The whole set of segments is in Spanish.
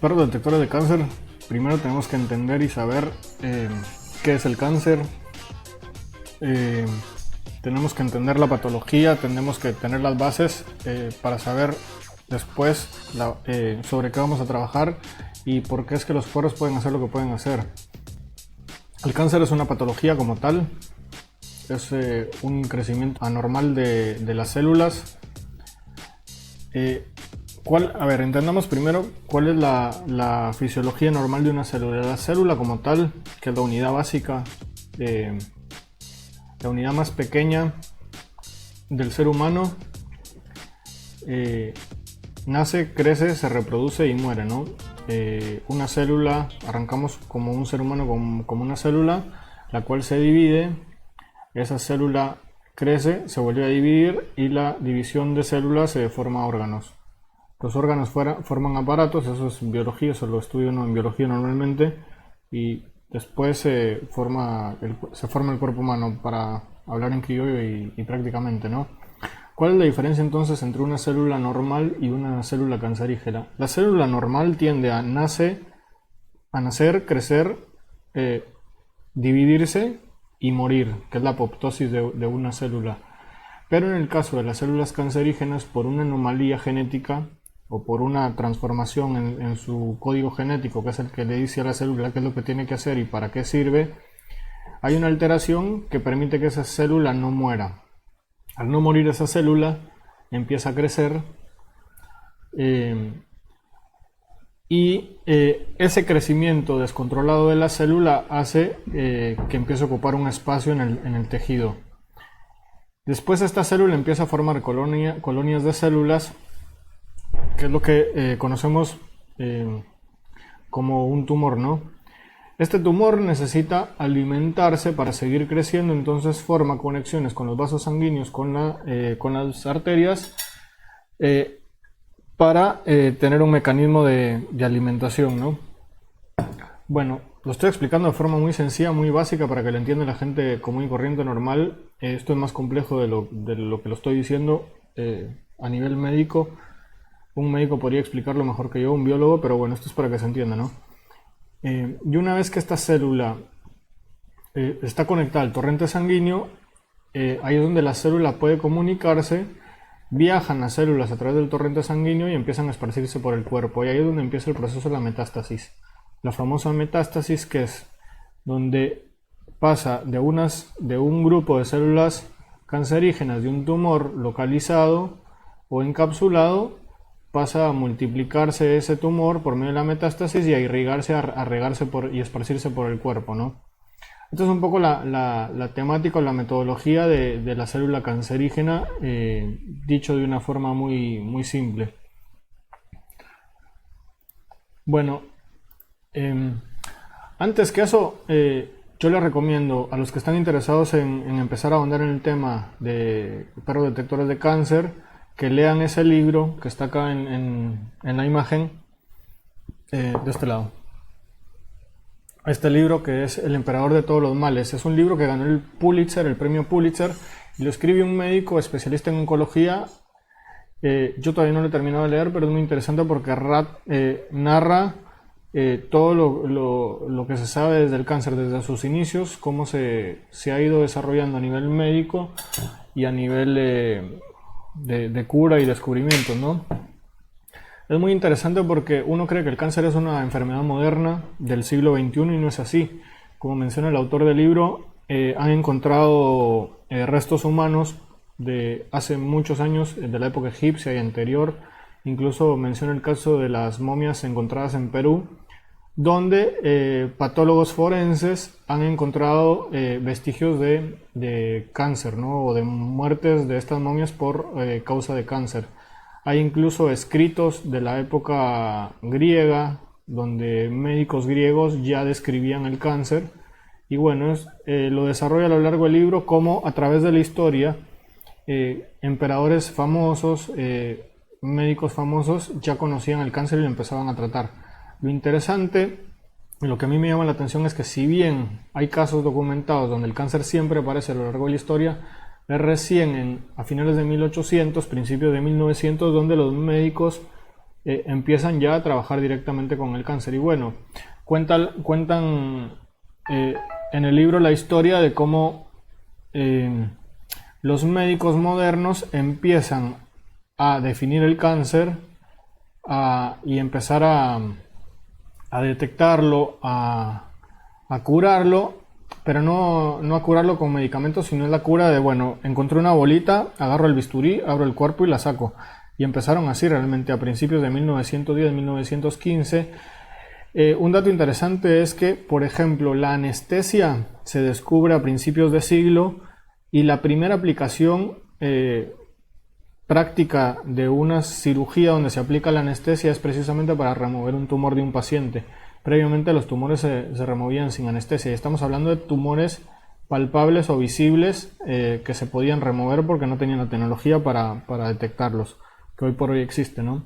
perros detectores de cáncer, primero tenemos que entender y saber qué es el cáncer. Tenemos que entender la patología, tenemos que tener las bases para saber después sobre qué vamos a trabajar y por qué es que los perros pueden hacer lo que pueden hacer. El cáncer es una patología como tal, es un crecimiento anormal de las células. Entendamos primero cuál es la fisiología normal de una célula. La célula como tal, que es la unidad básica, la unidad más pequeña del ser humano, nace, crece, se reproduce y muere, ¿no? Una célula, arrancamos como un ser humano como una célula, la cual se divide, esa célula crece, se vuelve a dividir y la división de células se forma órganos. Los órganos forman aparatos, eso es biología, eso lo estudio en biología normalmente, y después se forma el cuerpo humano, para hablar en criollo y prácticamente, ¿no? ¿Cuál es la diferencia entonces entre una célula normal y una célula cancerígena? La célula normal tiende a nacer, crecer, dividirse y morir, que es la apoptosis de una célula. Pero en el caso de las células cancerígenas, por una anomalía genética o por una transformación en su código genético, que es el que le dice a la célula qué es lo que tiene que hacer y para qué sirve, hay una alteración que permite que esa célula no muera. Al no morir esa célula, empieza a crecer y ese crecimiento descontrolado de la célula hace que empiece a ocupar un espacio en el tejido. Después esta célula empieza a formar colonias de células, que es lo que conocemos como un tumor, ¿no? Este tumor necesita alimentarse para seguir creciendo, entonces forma conexiones con los vasos sanguíneos, con las arterias, para tener un mecanismo de alimentación, ¿no? Bueno, lo estoy explicando de forma muy sencilla, muy básica, para que lo entienda la gente común y corriente normal. Esto es más complejo de lo que lo estoy diciendo a nivel médico. Un médico podría explicarlo mejor que yo, un biólogo, pero bueno, esto es para que se entienda, ¿no? Y una vez que esta célula está conectada al torrente sanguíneo, ahí es donde la célula puede comunicarse, viajan las células a través del torrente sanguíneo y empiezan a esparcirse por el cuerpo. Y ahí es donde empieza el proceso de la metástasis. La famosa metástasis, que es donde pasa de un grupo de células cancerígenas de un tumor localizado o encapsulado, pasa a multiplicarse ese tumor por medio de la metástasis y a irrigarse, a regarse y esparcirse por el cuerpo, ¿no? Esto es un poco la temática o la metodología de la célula cancerígena, dicho de una forma muy, muy simple. Bueno, antes que eso, yo les recomiendo a los que están interesados en empezar a ahondar en el tema de perros detectores de cáncer, que lean ese libro que está acá en la imagen, de este lado. Este libro, que es El emperador de todos los males, es un libro que ganó el premio Pulitzer, y lo escribe un médico especialista en oncología. Yo todavía no lo he terminado de leer, pero es muy interesante porque narra todo lo que se sabe desde el cáncer, desde sus inicios, cómo se ha ido desarrollando a nivel médico y a nivel de cura y descubrimiento, ¿no? Es muy interesante porque uno cree que el cáncer es una enfermedad moderna del siglo XXI y no es así. Como menciona el autor del libro, han encontrado restos humanos de hace muchos años, de la época egipcia y anterior. Incluso menciona el caso de las momias encontradas en Perú, donde patólogos forenses han encontrado vestigios de cáncer, ¿no? O de muertes de estas momias por causa de cáncer. Hay incluso escritos de la época griega, donde médicos griegos ya describían el cáncer. Y bueno, lo desarrolla a lo largo del libro como a través de la historia, emperadores famosos, médicos famosos ya conocían el cáncer y lo empezaban a tratar. Lo interesante, lo que a mí me llama la atención, es que si bien hay casos documentados donde el cáncer siempre aparece a lo largo de la historia, es recién a finales de 1800, principios de 1900, donde los médicos empiezan ya a trabajar directamente con el cáncer. Y bueno, cuentan en el libro la historia de cómo los médicos modernos empiezan a definir el cáncer y empezar a detectarlo, a curarlo, pero no a curarlo con medicamentos, sino es la cura de, bueno, encontré una bolita, agarro el bisturí, abro el cuerpo y la saco. Y empezaron así realmente a principios de 1910, 1915. Un dato interesante es que, por ejemplo, la anestesia se descubre a principios de siglo y la primera aplicación práctica de una cirugía donde se aplica la anestesia es precisamente para remover un tumor de un paciente. Previamente los tumores se removían sin anestesia y estamos hablando de tumores palpables o visibles que se podían remover porque no tenían la tecnología para detectarlos, que hoy por hoy existe, ¿no?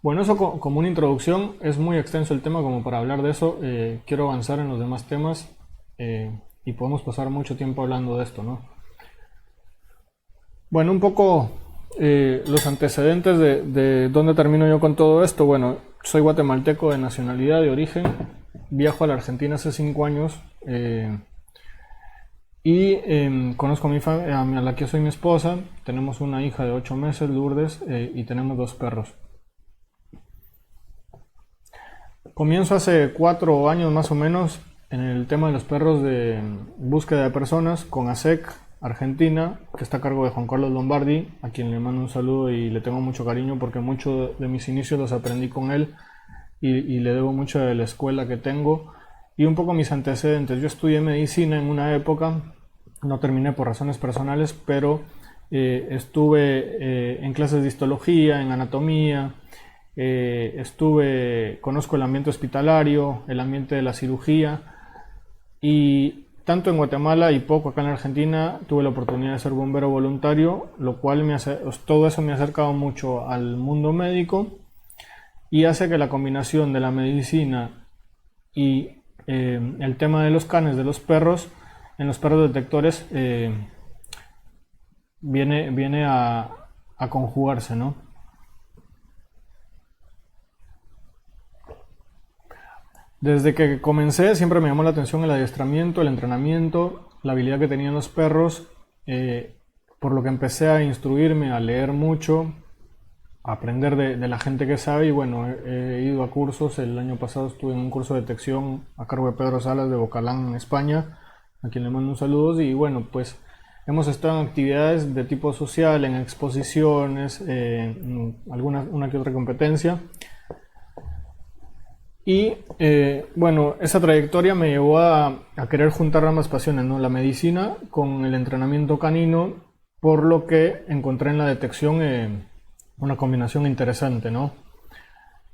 Bueno, eso como una introducción. Es muy extenso el tema como para hablar de eso. Quiero avanzar en los demás temas y podemos pasar mucho tiempo hablando de esto, ¿no? Bueno, un poco los antecedentes de dónde termino yo con todo esto. Bueno, soy guatemalteco de nacionalidad, de origen. Viajo a la Argentina hace 5 años y conozco a la que soy mi esposa. Tenemos una hija de 8 meses, Lourdes, y tenemos 2 perros. Comienzo hace 4 años más o menos en el tema de los perros de búsqueda de personas con ASEC Argentina, que está a cargo de Juan Carlos Lombardi, a quien le mando un saludo y le tengo mucho cariño porque muchos de mis inicios los aprendí con él y le debo mucho de la escuela que tengo y un poco mis antecedentes. Yo estudié medicina en una época, no terminé por razones personales, pero estuve en clases de histología, en anatomía. Conozco el ambiente hospitalario, el ambiente de la cirugía y tanto en Guatemala y poco acá en Argentina tuve la oportunidad de ser bombero voluntario, lo cual todo eso me ha acercado mucho al mundo médico y hace que la combinación de la medicina y el tema de los canes de los perros, en los perros detectores, viene a conjugarse, ¿no? Desde que comencé siempre me llamó la atención el adiestramiento, el entrenamiento, la habilidad que tenían los perros, por lo que empecé a instruirme, a leer mucho, a aprender de la gente que sabe y bueno, he ido a cursos. El año pasado estuve en un curso de detección a cargo de Pedro Salas de Bocalán, en España, a quien le mando un saludo y bueno, pues hemos estado en actividades de tipo social, en exposiciones, una que otra competencia. Y bueno, esa trayectoria me llevó a querer juntar ambas pasiones, ¿no? La medicina con el entrenamiento canino, por lo que encontré en la detección una combinación interesante, ¿no?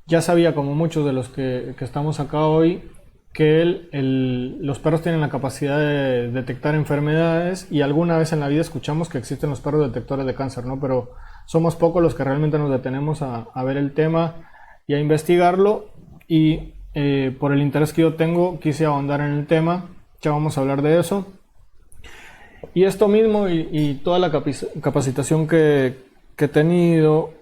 Ya sabía, como muchos de los que estamos acá hoy, que los perros tienen la capacidad de detectar enfermedades y alguna vez en la vida escuchamos que existen los perros detectores de cáncer, ¿no? Pero somos pocos los que realmente nos detenemos a ver el tema y a investigarlo. Y por el interés que yo tengo quise ahondar en el tema, ya vamos a hablar de eso. Y esto mismo y toda la capacitación que he tenido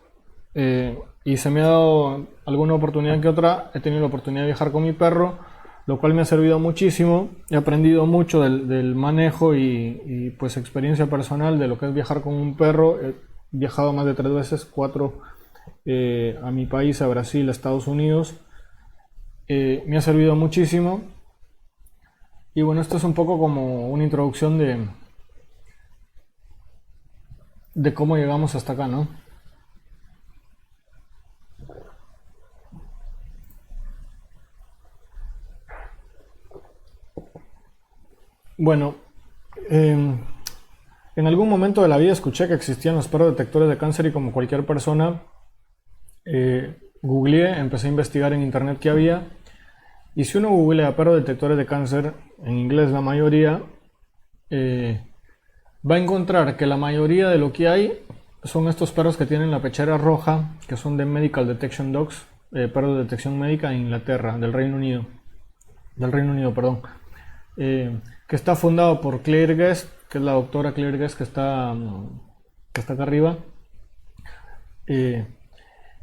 y se me ha dado alguna oportunidad que otra, he tenido la oportunidad de viajar con mi perro, lo cual me ha servido muchísimo. He aprendido mucho del manejo y pues experiencia personal de lo que es viajar con un perro. He viajado más de 3 veces, 4 a mi país, a Brasil, a Estados Unidos. Me ha servido muchísimo y bueno, esto es un poco como una introducción de cómo llegamos hasta acá, ¿no? Bueno, en algún momento de la vida escuché que existían los perros detectores de cáncer y como cualquier persona googleé, empecé a investigar en internet qué había. Y si uno googlea perros detectores de cáncer, en inglés la mayoría, va a encontrar que la mayoría de lo que hay son estos perros que tienen la pechera roja, que son de Medical Detection Dogs, perros de detección médica en Inglaterra, del Reino Unido, perdón, que está fundado por Claire Guest, que es la doctora Claire Guest que está acá arriba.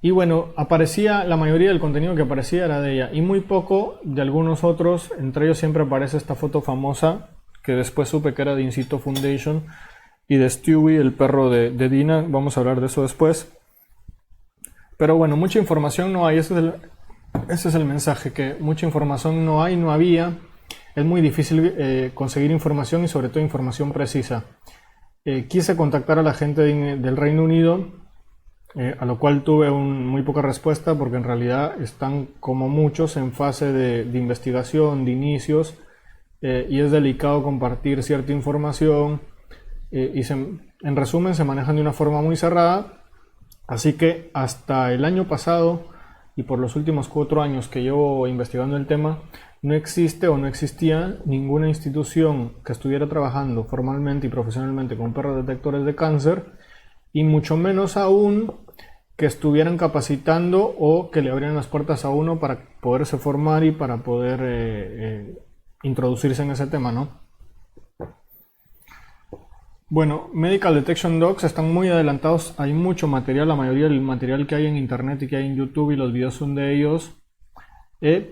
Y bueno, aparecía, la mayoría del contenido que aparecía era de ella y muy poco de algunos otros. Entre ellos siempre aparece esta foto famosa que después supe que era de Incito Foundation y de Stewie, el perro de Dina. Vamos a hablar de eso después. Pero bueno, mucha información no hay. Ese es el mensaje, que mucha información no hay, no había. Es muy difícil conseguir información y sobre todo información precisa. Quise contactar a la gente del Reino Unido, a lo cual tuve muy poca respuesta porque en realidad están como muchos en fase de investigación, de inicios, y es delicado compartir cierta información en resumen se manejan de una forma muy cerrada. Así que hasta el año pasado y por los últimos 4 años que llevo investigando el tema, no existe o no existía ninguna institución que estuviera trabajando formalmente y profesionalmente con perros detectores de cáncer, y mucho menos aún que estuvieran capacitando o que le abrieran las puertas a uno para poderse formar y para poder introducirse en ese tema, ¿no? Bueno, Medical Detection Dogs están muy adelantados, hay mucho material, la mayoría del material que hay en internet y que hay en YouTube y los videos son de ellos,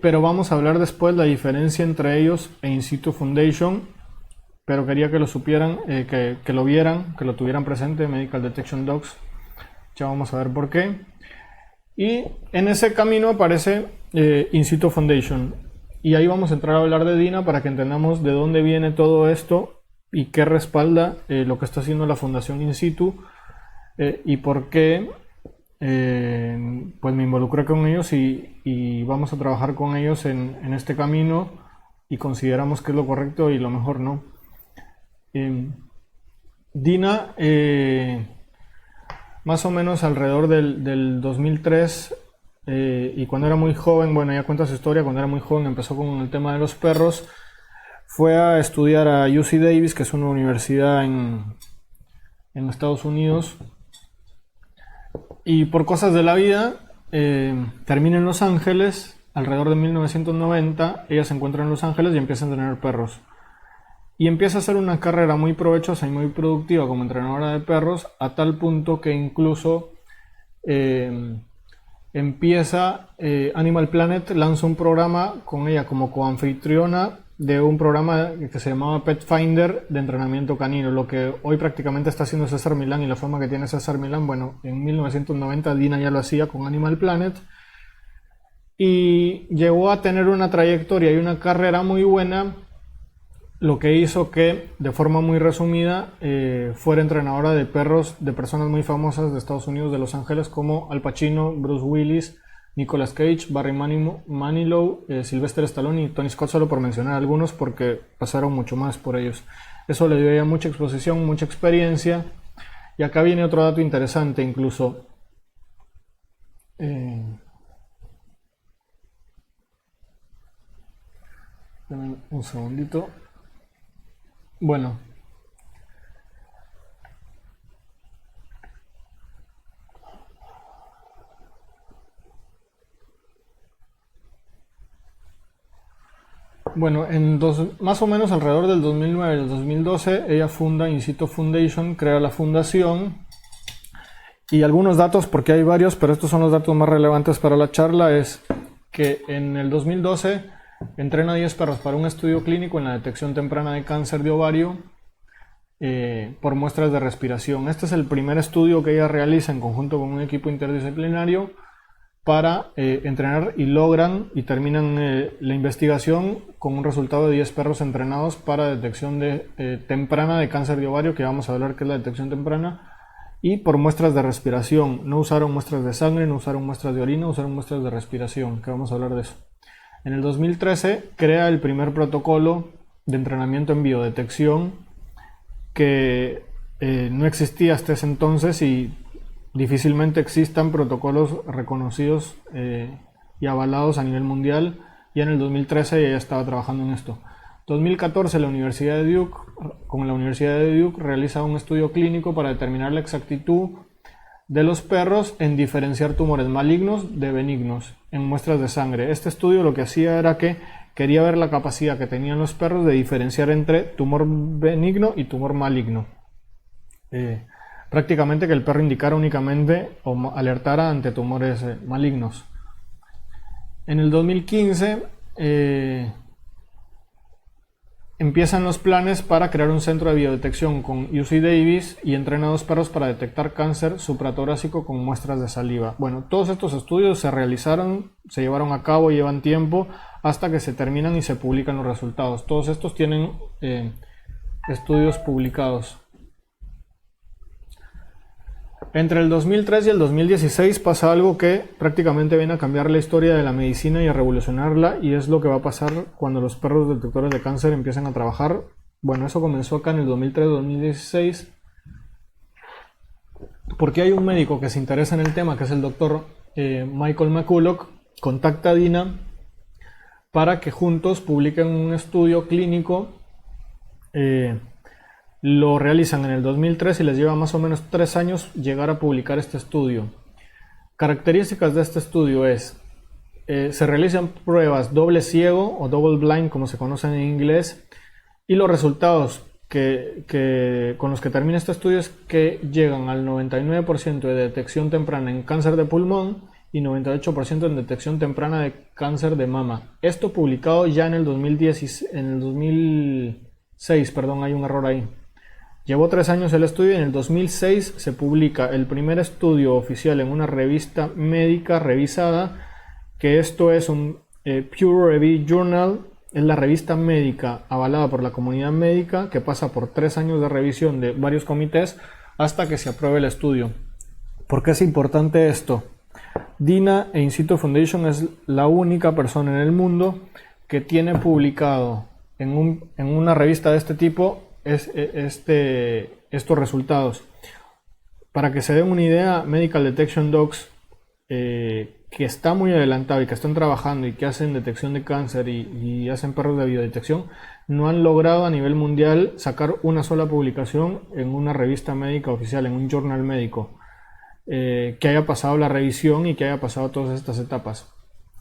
pero vamos a hablar después la diferencia entre ellos e Incito Foundation, pero quería que lo supieran, que lo vieran, que lo tuvieran presente, Medical Detection Dogs, ya vamos a ver por qué. Y en ese camino aparece Incito Foundation, y ahí vamos a entrar a hablar de Dina para que entendamos de dónde viene todo esto y qué respalda lo que está haciendo la Fundación Incito, y por qué pues me involucré con ellos y vamos a trabajar con ellos en este camino y consideramos que es lo correcto y lo mejor, ¿no? Dina, más o menos alrededor del 2003, y cuando era muy joven, bueno, ya cuenta su historia, cuando era muy joven empezó con el tema de los perros. Fue a estudiar a UC Davis, que es una universidad en Estados Unidos, y por cosas de la vida termina en Los Ángeles alrededor de 1990. Ella se encuentra en Los Ángeles y empieza a entrenar perros y empieza a hacer una carrera muy provechosa y muy productiva como entrenadora de perros, a tal punto que incluso empieza Animal Planet lanza un programa con ella como coanfitriona de un programa que se llamaba Pet Finder de entrenamiento canino, lo que hoy prácticamente está haciendo César Milán, y la fama que tiene César Milán, bueno, en 1990 Dina ya lo hacía con Animal Planet, y llegó a tener una trayectoria y una carrera muy buena, lo que hizo que, de forma muy resumida, fuera entrenadora de perros de personas muy famosas de Estados Unidos, de Los Ángeles, como Al Pacino, Bruce Willis, Nicolas Cage, Barry Manilow, Sylvester Stallone y Tony Scott, solo por mencionar algunos, porque pasaron mucho más por ellos. Eso le dio ya mucha exposición, mucha experiencia. Y acá viene otro dato interesante incluso. Un segundito. Bueno. Bueno, más o menos alrededor del 2009 y del 2012, ella funda Incito Foundation, crea la fundación, y algunos datos, porque hay varios, pero estos son los datos más relevantes para la charla, es que en el 2012 entrena a 10 perros para un estudio clínico en la detección temprana de cáncer de ovario por muestras de respiración. Este es el primer estudio que ella realiza en conjunto con un equipo interdisciplinario para entrenar, y logran y terminan la investigación con un resultado de 10 perros entrenados para detección temprana de cáncer de ovario, que vamos a hablar que es la detección temprana, y por muestras de respiración. No usaron muestras de sangre, no usaron muestras de orina, usaron muestras de respiración, que vamos a hablar de eso. En el 2013 crea el primer protocolo de entrenamiento en biodetección, que no existía hasta ese entonces y difícilmente existan protocolos reconocidos y avalados a nivel mundial, y en el 2013 ella estaba trabajando en esto. 2014 la Universidad de Duke, con la Universidad de Duke, realiza un estudio clínico para determinar la exactitud de los perros en diferenciar tumores malignos de benignos en muestras de sangre. Este estudio lo que hacía era que quería ver la capacidad que tenían los perros de diferenciar entre tumor benigno y tumor maligno. prácticamente que el perro indicara únicamente o alertara ante tumores malignos. En el 2015 empiezan los planes para crear un centro de biodetección con UC Davis y entrena a 2 perros para detectar cáncer supratorácico con muestras de saliva. Bueno, todos estos estudios se realizaron, se llevaron a cabo, llevan tiempo hasta que se terminan y se publican los resultados. Todos estos tienen estudios publicados. Entre el 2003 y el 2016 pasa algo que prácticamente viene a cambiar la historia de la medicina y a revolucionarla, y es lo que va a pasar cuando los perros detectores de cáncer empiecen a trabajar. Bueno, eso comenzó acá en el 2003-2016, porque hay un médico que se interesa en el tema, que es el doctor Michael McCulloch, contacta a Dina para que juntos publiquen un estudio clínico. Lo realizan en el 2003 y les lleva más o menos 3 años llegar a publicar este estudio. Características de este estudio es, se realizan pruebas doble ciego o double blind, como se conocen en inglés, y los resultados con los que termina este estudio es que llegan al 99% de detección temprana en cáncer de pulmón y 98% en detección temprana de cáncer de mama. Esto publicado ya en el 2006, hay un error ahí. Llevó 3 años el estudio y en el 2006 se publica el primer estudio oficial en una revista médica revisada, que esto es un Peer Review Journal, es la revista médica avalada por la comunidad médica que pasa por 3 años de revisión de varios comités hasta que se apruebe el estudio. ¿Por qué es importante esto? Dina e In Situ Foundation es la única persona en el mundo que tiene publicado en una revista de este tipo estos resultados. Para que se den una idea, Medical Detection Dogs, que está muy adelantado y que están trabajando y que hacen detección de cáncer y hacen perros de biodetección, no han logrado a nivel mundial sacar una sola publicación en una revista médica oficial, en un journal médico, que haya pasado la revisión y que haya pasado todas estas etapas.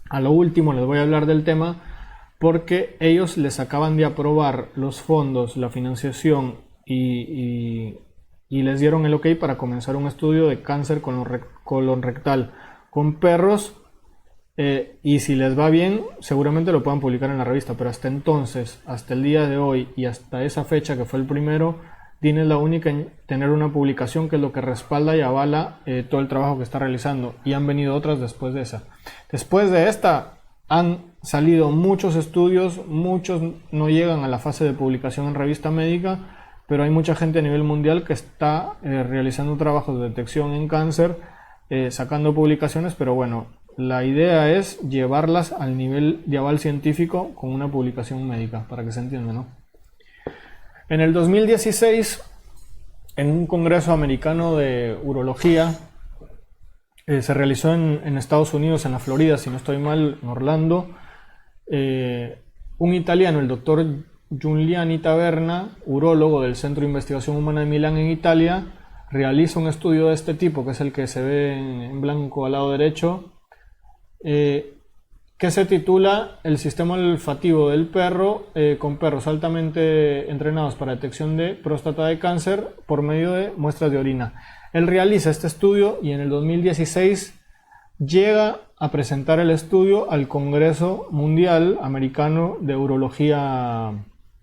A lo último les voy a hablar del tema, porque ellos les acaban de aprobar los fondos, la financiación y les dieron el ok para comenzar un estudio de cáncer colon-rectal con perros, y si les va bien seguramente lo puedan publicar en la revista, pero hasta entonces, hasta el día de hoy y hasta esa fecha que fue el primero, Dina es la única en tener una publicación, que es lo que respalda y avala todo el trabajo que está realizando, y han venido otras después de esa. Después de esta han salido muchos estudios, muchos no llegan a la fase de publicación en revista médica, pero hay mucha gente a nivel mundial que está realizando trabajos de detección en cáncer, sacando publicaciones, pero bueno, la idea es llevarlas al nivel de aval científico con una publicación médica, para que se entienda, ¿no? En el 2016, en un congreso americano de urología, se realizó en Estados Unidos, en la Florida, si no estoy mal, en Orlando, un italiano, el doctor Giuliani Taverna, urólogo del Centro de Investigación Humana de Milán en Italia, realiza un estudio de este tipo, que es el que se ve en blanco al lado derecho, que se titula El sistema olfativo del perro con perros altamente entrenados para detección de próstata de cáncer por medio de muestras de orina. Él realiza este estudio y en el 2016 llega a presentar el estudio al Congreso Mundial Americano de Urología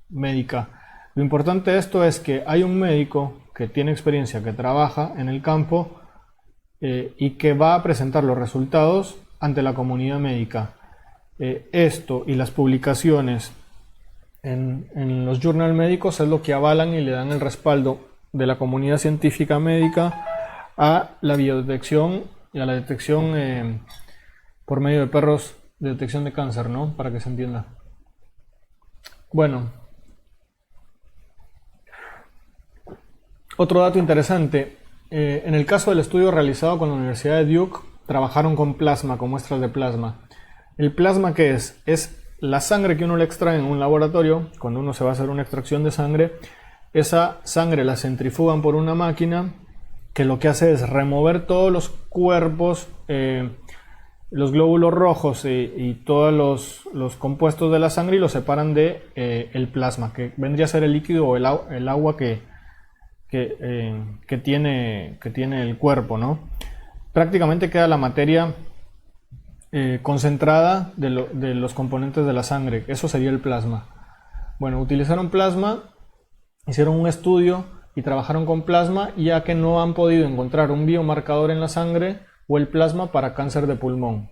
Médica. Lo importante de esto es que hay un médico que tiene experiencia, que trabaja en el campo y que va a presentar los resultados ante la comunidad médica. Esto y las publicaciones en los journals médicos es lo que avalan y le dan el respaldo de la comunidad científica médica a la biodetección y a la detección por medio de perros de detección de cáncer, ¿no? Para que se entienda. Bueno, otro dato interesante, en el caso del estudio realizado con la Universidad de Duke, trabajaron con plasma, con muestras de plasma. ¿El plasma qué es? Es la sangre que uno le extrae en un laboratorio. Cuando uno se va a hacer una extracción de sangre, esa sangre la centrifugan por una máquina que lo que hace es remover todos los cuerpos, los glóbulos rojos y todos los compuestos de la sangre, y los separan de el plasma, que vendría a ser el líquido o el agua que que tiene el cuerpo, ¿no? Prácticamente queda la materia concentrada de los componentes de la sangre. Eso sería el plasma. Bueno, utilizaron plasma, hicieron un estudio y trabajaron con plasma, ya que no han podido encontrar un biomarcador en la sangre o el plasma para cáncer de pulmón.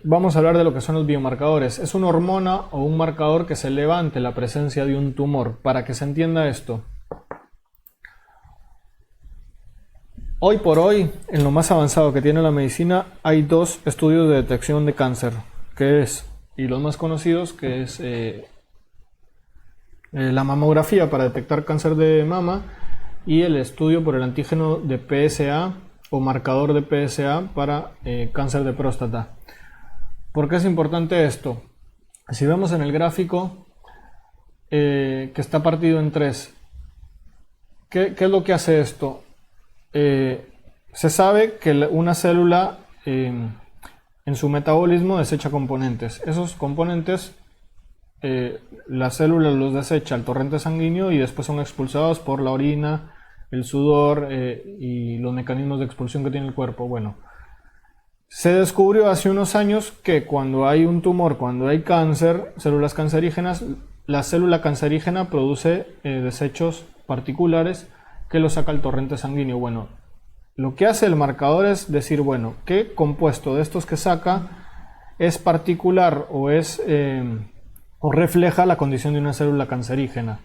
Vamos a hablar de lo que son los biomarcadores. Es una hormona o un marcador que se eleva ante la presencia de un tumor. Para que se entienda esto, hoy por hoy, en lo más avanzado que tiene la medicina, hay dos estudios de detección de cáncer, y los más conocidos, que es la mamografía para detectar cáncer de mama y el estudio por el antígeno de PSA o marcador de PSA para cáncer de próstata. ¿Por qué es importante esto? Si vemos en el gráfico que está partido en tres, ¿qué es lo que hace esto? Se sabe que una célula en su metabolismo desecha componentes. Esos componentes la célula los desecha al torrente sanguíneo y después son expulsados por la orina, el sudor y los mecanismos de expulsión que tiene el cuerpo. Bueno, se descubrió hace unos años que cuando hay un tumor, cuando hay cáncer, células cancerígenas, la célula cancerígena produce desechos particulares que lo saca al torrente sanguíneo. Bueno, lo que hace el marcador es decir, bueno, ¿qué compuesto de estos que saca es particular o refleja la condición de una célula cancerígena?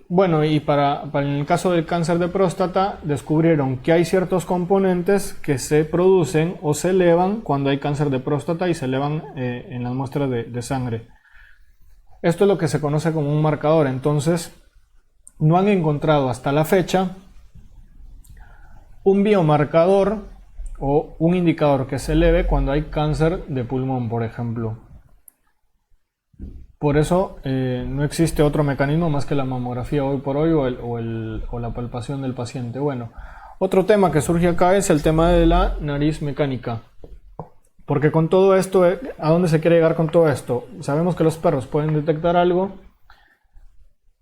Bueno, y en el caso del cáncer de próstata descubrieron que hay ciertos componentes que se producen o se elevan cuando hay cáncer de próstata y se elevan en las muestras de sangre. Esto es lo que se conoce como un marcador. Entonces, no han encontrado hasta la fecha un biomarcador o un indicador que se eleve cuando hay cáncer de pulmón, por ejemplo. Por eso no existe otro mecanismo más que la mamografía hoy por hoy o la palpación del paciente. Bueno, otro tema que surge acá es el tema de la nariz mecánica. Porque con todo esto, ¿a dónde se quiere llegar con todo esto? Sabemos que los perros pueden detectar algo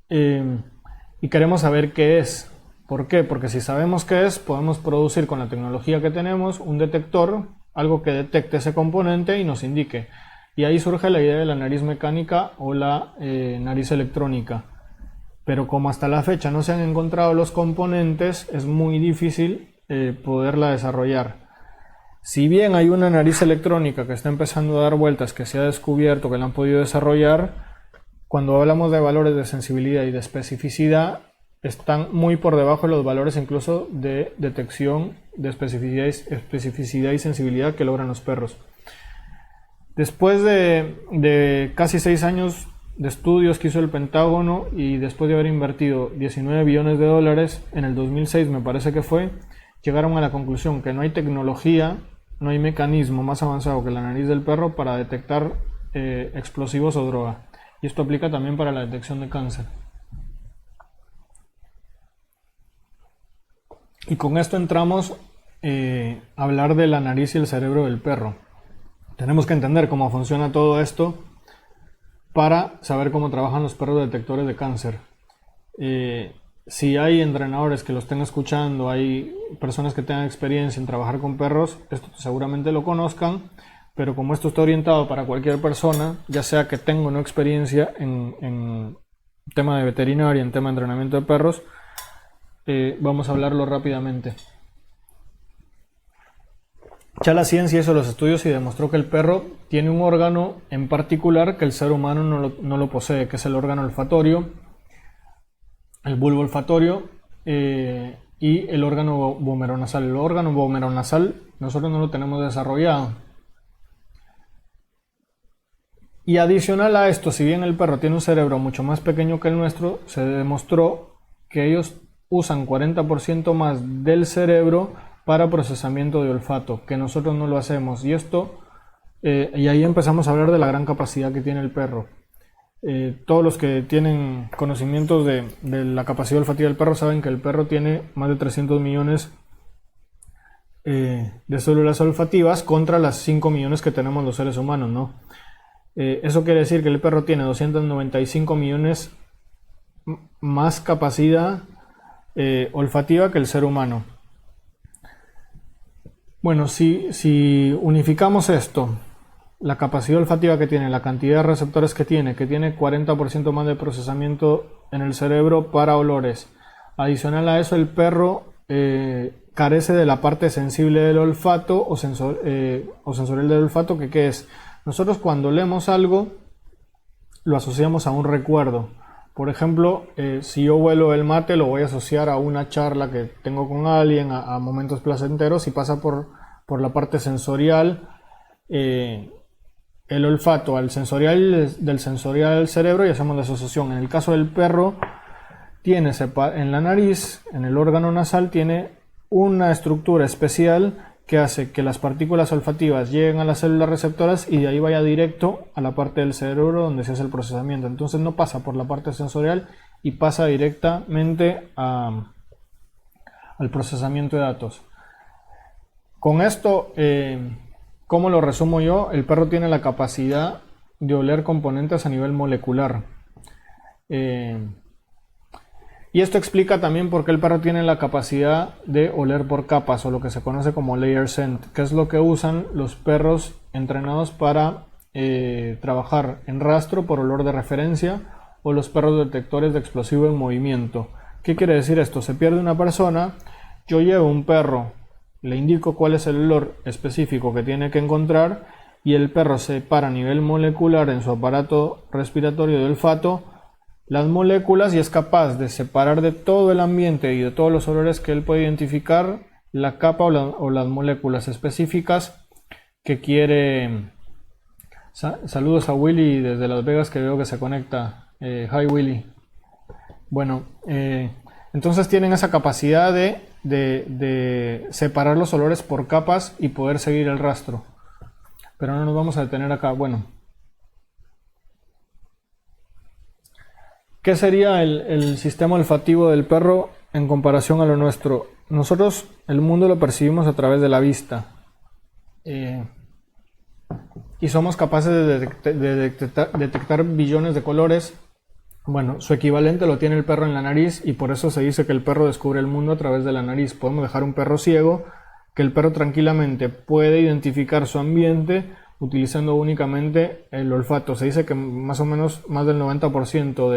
y queremos saber qué es. ¿Por qué? Porque si sabemos qué es, podemos producir con la tecnología que tenemos un detector, algo que detecte ese componente y nos indique. Y ahí surge la idea de la nariz mecánica o la nariz electrónica. Pero como hasta la fecha no se han encontrado los componentes, es muy difícil poderla desarrollar. Si bien hay una nariz electrónica que está empezando a dar vueltas, que se ha descubierto, que la han podido desarrollar, cuando hablamos de valores de sensibilidad y de especificidad, están muy por debajo de los valores incluso de detección de especificidad y sensibilidad que logran los perros. Después de casi 6 años de estudios que hizo el Pentágono y después de haber invertido 19 billones de dólares, en el 2006 me parece que fue, llegaron a la conclusión que no hay tecnología, no hay mecanismo más avanzado que la nariz del perro para detectar explosivos o droga. Y esto aplica también para la detección de cáncer. Y con esto entramos a hablar de la nariz y el cerebro del perro. Tenemos que entender cómo funciona todo esto para saber cómo trabajan los perros detectores de cáncer. Si hay entrenadores que lo estén escuchando, hay personas que tengan experiencia en trabajar con perros, esto seguramente lo conozcan, pero como esto está orientado para cualquier persona, ya sea que tenga o no experiencia en tema de veterinaria, en tema de entrenamiento de perros, vamos a hablarlo rápidamente. Ya la ciencia hizo los estudios y demostró que el perro tiene un órgano en particular que el ser humano no lo posee, que es el órgano olfatorio, el bulbo olfatorio y el órgano vomeronasal. El órgano vomeronasal nosotros no lo tenemos desarrollado. Y adicional a esto, si bien el perro tiene un cerebro mucho más pequeño que el nuestro, se demostró que ellos usan 40% más del cerebro para procesamiento de olfato, que nosotros no lo hacemos. Y esto, y ahí empezamos a hablar de la gran capacidad que tiene el perro. Todos los que tienen conocimientos de la capacidad olfativa del perro saben que el perro tiene más de 300 millones de células olfativas contra las 5 millones que tenemos los seres humanos, ¿no? Eso quiere decir que el perro tiene 295 millones más capacidad olfativa que el ser humano. Bueno, si unificamos esto, la capacidad olfativa que tiene, la cantidad de receptores que tiene 40% más de procesamiento en el cerebro para olores. Adicional a eso, el perro carece de la parte sensible del olfato o sensorial del olfato, que ¿qué es? Nosotros cuando leemos algo lo asociamos a un recuerdo. Por ejemplo, si yo huelo el mate, lo voy a asociar a una charla que tengo con alguien, a momentos placenteros, y pasa por la parte sensorial, el olfato al sensorial, del sensorial al cerebro, y hacemos la asociación. En el caso del perro, tiene en la nariz, en el órgano nasal, tiene una estructura especial que hace que las partículas olfativas lleguen a las células receptoras y de ahí vaya directo a la parte del cerebro donde se hace el procesamiento. Entonces no pasa por la parte sensorial y pasa directamente al procesamiento de datos. Con esto, ¿cómo lo resumo yo? El perro tiene la capacidad de oler componentes a nivel molecular. Y esto explica también por qué el perro tiene la capacidad de oler por capas, o lo que se conoce como layer scent, que es lo que usan los perros entrenados para trabajar en rastro por olor de referencia, o los perros detectores de explosivo en movimiento. ¿Qué quiere decir esto? Se pierde una persona, yo llevo un perro, le indico cuál es el olor específico que tiene que encontrar, y el perro separa a nivel molecular en su aparato respiratorio de olfato las moléculas y es capaz de separar de todo el ambiente y de todos los olores que él puede identificar la capa o las moléculas específicas que quiere. Saludos a Willy desde Las Vegas, que veo que se conecta. Hi Willy. Bueno, entonces tienen esa capacidad de separar los olores por capas y poder seguir el rastro. Pero no nos vamos a detener acá. Bueno, ¿qué sería el sistema olfativo del perro en comparación a lo nuestro? Nosotros el mundo lo percibimos a través de la vista. Y somos capaces de detectar billones de colores. Bueno, su equivalente lo tiene el perro en la nariz, y por eso se dice que el perro descubre el mundo a través de la nariz. Podemos dejar un perro ciego, que el perro tranquilamente puede identificar su ambiente utilizando únicamente el olfato. Se dice que más o menos más del 90%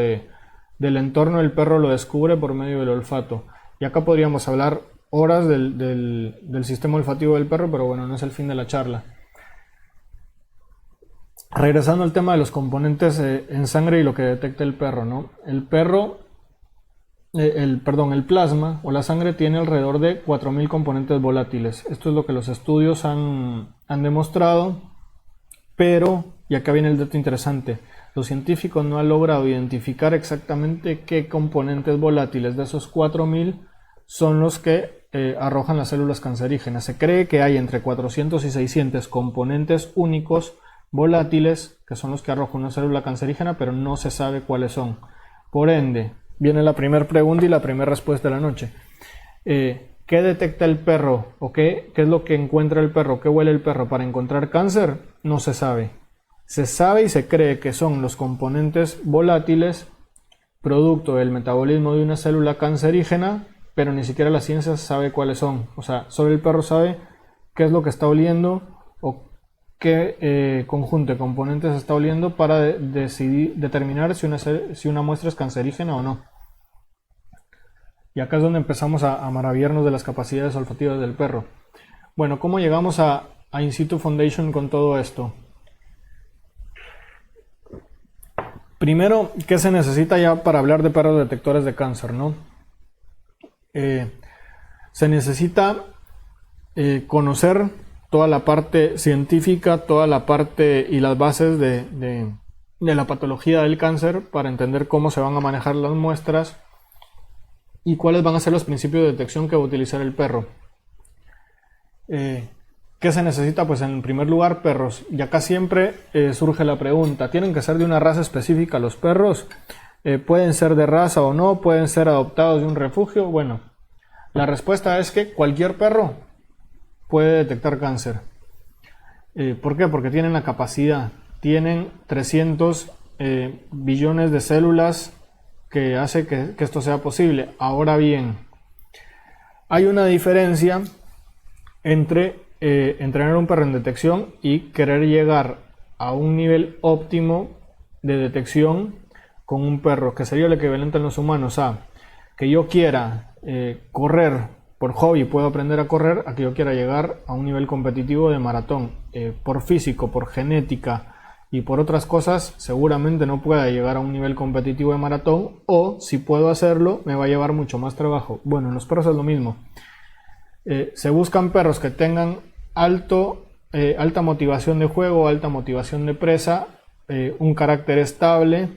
del entorno del perro lo descubre por medio del olfato. Y acá podríamos hablar horas del sistema olfativo del perro, pero bueno, no es el fin de la charla. Regresando al tema de los componentes en sangre y lo que detecta el perro, ¿no? El plasma o la sangre tiene alrededor de 4000 componentes volátiles. Esto es lo que los estudios han demostrado, pero, y acá viene el dato interesante, los científicos no han logrado identificar exactamente qué componentes volátiles de esos 4000 son los que arrojan las células cancerígenas. Se cree que hay entre 400 y 600 componentes únicos volátiles que son los que arrojan una célula cancerígena, pero no se sabe cuáles son. Por ende, viene la primera pregunta y la primera respuesta de la noche. ¿Qué detecta el perro? ¿O qué es lo que encuentra el perro? ¿Qué huele el perro para encontrar cáncer? No se sabe. Se sabe y se cree que son los componentes volátiles producto del metabolismo de una célula cancerígena, pero ni siquiera la ciencia sabe cuáles son. O sea, solo el perro sabe qué es lo que está oliendo o qué conjunto de componentes está oliendo para determinar si una muestra es cancerígena o no. Y acá es donde empezamos a maravillarnos de las capacidades olfativas del perro. Bueno, ¿cómo llegamos a In Situ Foundation con todo esto? Primero, ¿qué se necesita ya para hablar de perros detectores de cáncer, ¿no? Se necesita conocer toda la parte científica, toda la parte y las bases de la patología del cáncer para entender cómo se van a manejar las muestras y cuáles van a ser los principios de detección que va a utilizar el perro. ¿Qué se necesita? Pues en primer lugar, perros. Y acá siempre surge la pregunta, ¿tienen que ser de una raza específica los perros? ¿Pueden ser de raza o no? ¿Pueden ser adoptados de un refugio? Bueno, la respuesta es que cualquier perro puede detectar cáncer. ¿Por qué? Porque tienen la capacidad. Tienen 300 billones de células que hace que esto sea posible. Ahora bien, hay una diferencia entre entrenar un perro en detección y querer llegar a un nivel óptimo de detección con un perro, que sería lo equivalente en los humanos a que yo quiera correr por hobby, puedo aprender a correr, a que yo quiera llegar a un nivel competitivo de maratón. Por físico, por genética y por otras cosas, seguramente no pueda llegar a un nivel competitivo de maratón, o si puedo hacerlo, me va a llevar mucho más trabajo. Bueno, en los perros es lo mismo. Se buscan perros que tengan alta motivación de juego, alta motivación de presa, un carácter estable.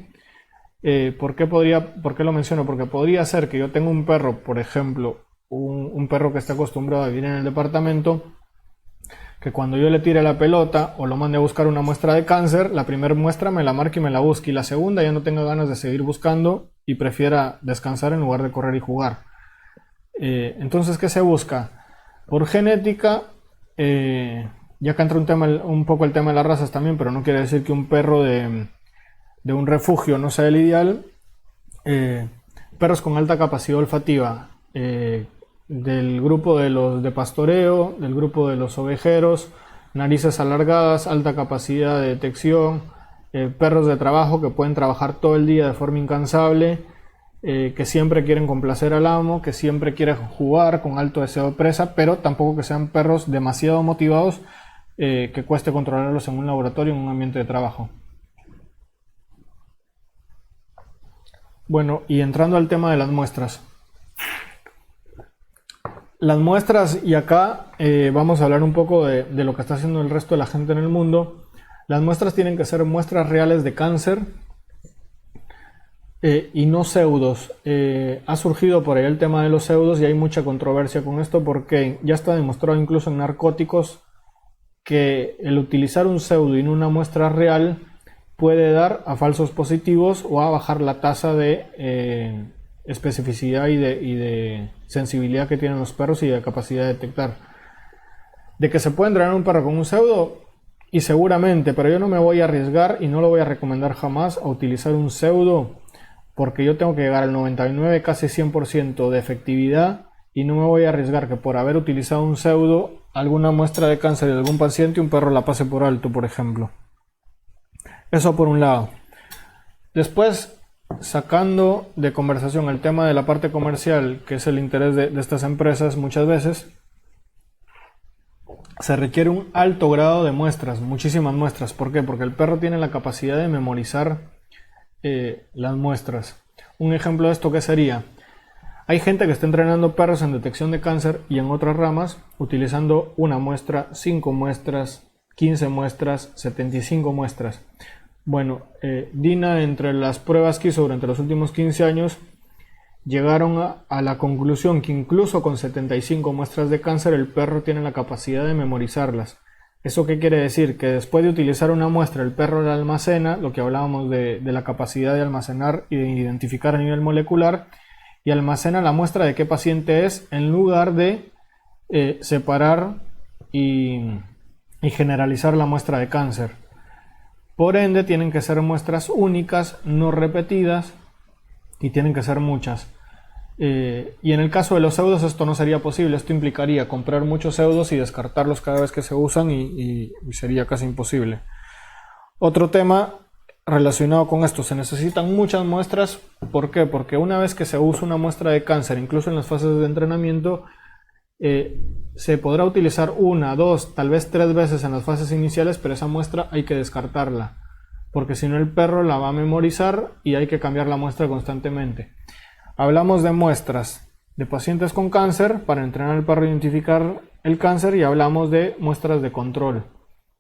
¿Por qué lo menciono? Porque podría ser que yo tenga un perro, por ejemplo, un perro que está acostumbrado a vivir en el departamento, que cuando yo le tire la pelota o lo mande a buscar una muestra de cáncer, la primera muestra me la marque y me la busque, y la segunda ya no tenga ganas de seguir buscando y prefiera descansar en lugar de correr y jugar. Entonces, ¿qué se busca? Por genética, ya que entra un poco el tema de las razas también, pero no quiere decir que un perro de un refugio no sea el ideal. Perros con alta capacidad olfativa, del grupo de los de pastoreo, del grupo de los ovejeros, narices alargadas, alta capacidad de detección, perros de trabajo que pueden trabajar todo el día de forma incansable, que siempre quieren complacer al amo, que siempre quieren jugar con alto deseo de presa, pero tampoco que sean perros demasiado motivados, que cueste controlarlos en un laboratorio, en un ambiente de trabajo. Bueno, y entrando al tema de las muestras. Las muestras, y acá vamos a hablar un poco de lo que está haciendo el resto de la gente en el mundo. Las muestras tienen que ser muestras reales de cáncer y no pseudos. Ha surgido por ahí el tema de los pseudos y hay mucha controversia con esto, porque ya está demostrado incluso en narcóticos que el utilizar un pseudo y no una muestra real puede dar a falsos positivos o a bajar la tasa de especificidad y de sensibilidad que tienen los perros y de capacidad de detectar. De que se puede entrenar un perro con un pseudo, y seguramente, pero yo no me voy a arriesgar y no lo voy a recomendar jamás a utilizar un pseudo, porque yo tengo que llegar al 99, casi 100% de efectividad, y no me voy a arriesgar que por haber utilizado un pseudo, alguna muestra de cáncer de algún paciente, un perro la pase por alto, por ejemplo. Eso por un lado. Después, sacando de conversación el tema de la parte comercial, que es el interés de estas empresas, muchas veces se requiere un alto grado de muestras, muchísimas muestras. ¿Por qué? Porque el perro tiene la capacidad de memorizar las muestras. Un ejemplo de esto, ¿qué sería? Hay gente que está entrenando perros en detección de cáncer y en otras ramas, utilizando una muestra, 5 muestras, 15 muestras, 75 muestras. Bueno, DINA, entre las pruebas que hizo durante los últimos 15 años, llegaron a la conclusión que incluso con 75 muestras de cáncer el perro tiene la capacidad de memorizarlas. ¿Eso qué quiere decir? Que después de utilizar una muestra el perro la almacena, lo que hablábamos de la capacidad de almacenar y de identificar a nivel molecular, y almacena la muestra de qué paciente es, en lugar de separar y generalizar la muestra de cáncer. Por ende, tienen que ser muestras únicas, no repetidas, y tienen que ser muchas. Y en el caso de los pseudos esto no sería posible. Esto implicaría comprar muchos pseudos y descartarlos cada vez que se usan, y sería casi imposible. Otro tema relacionado con esto: se necesitan muchas muestras. ¿Por qué? Porque una vez que se usa una muestra de cáncer, incluso en las fases de entrenamiento, se podrá utilizar 1, 2, tal vez 3 veces en las fases iniciales, pero esa muestra hay que descartarla, porque si no el perro la va a memorizar y hay que cambiar la muestra constantemente. Hablamos de muestras de pacientes con cáncer para entrenar al perro a identificar el cáncer, y hablamos de muestras de control,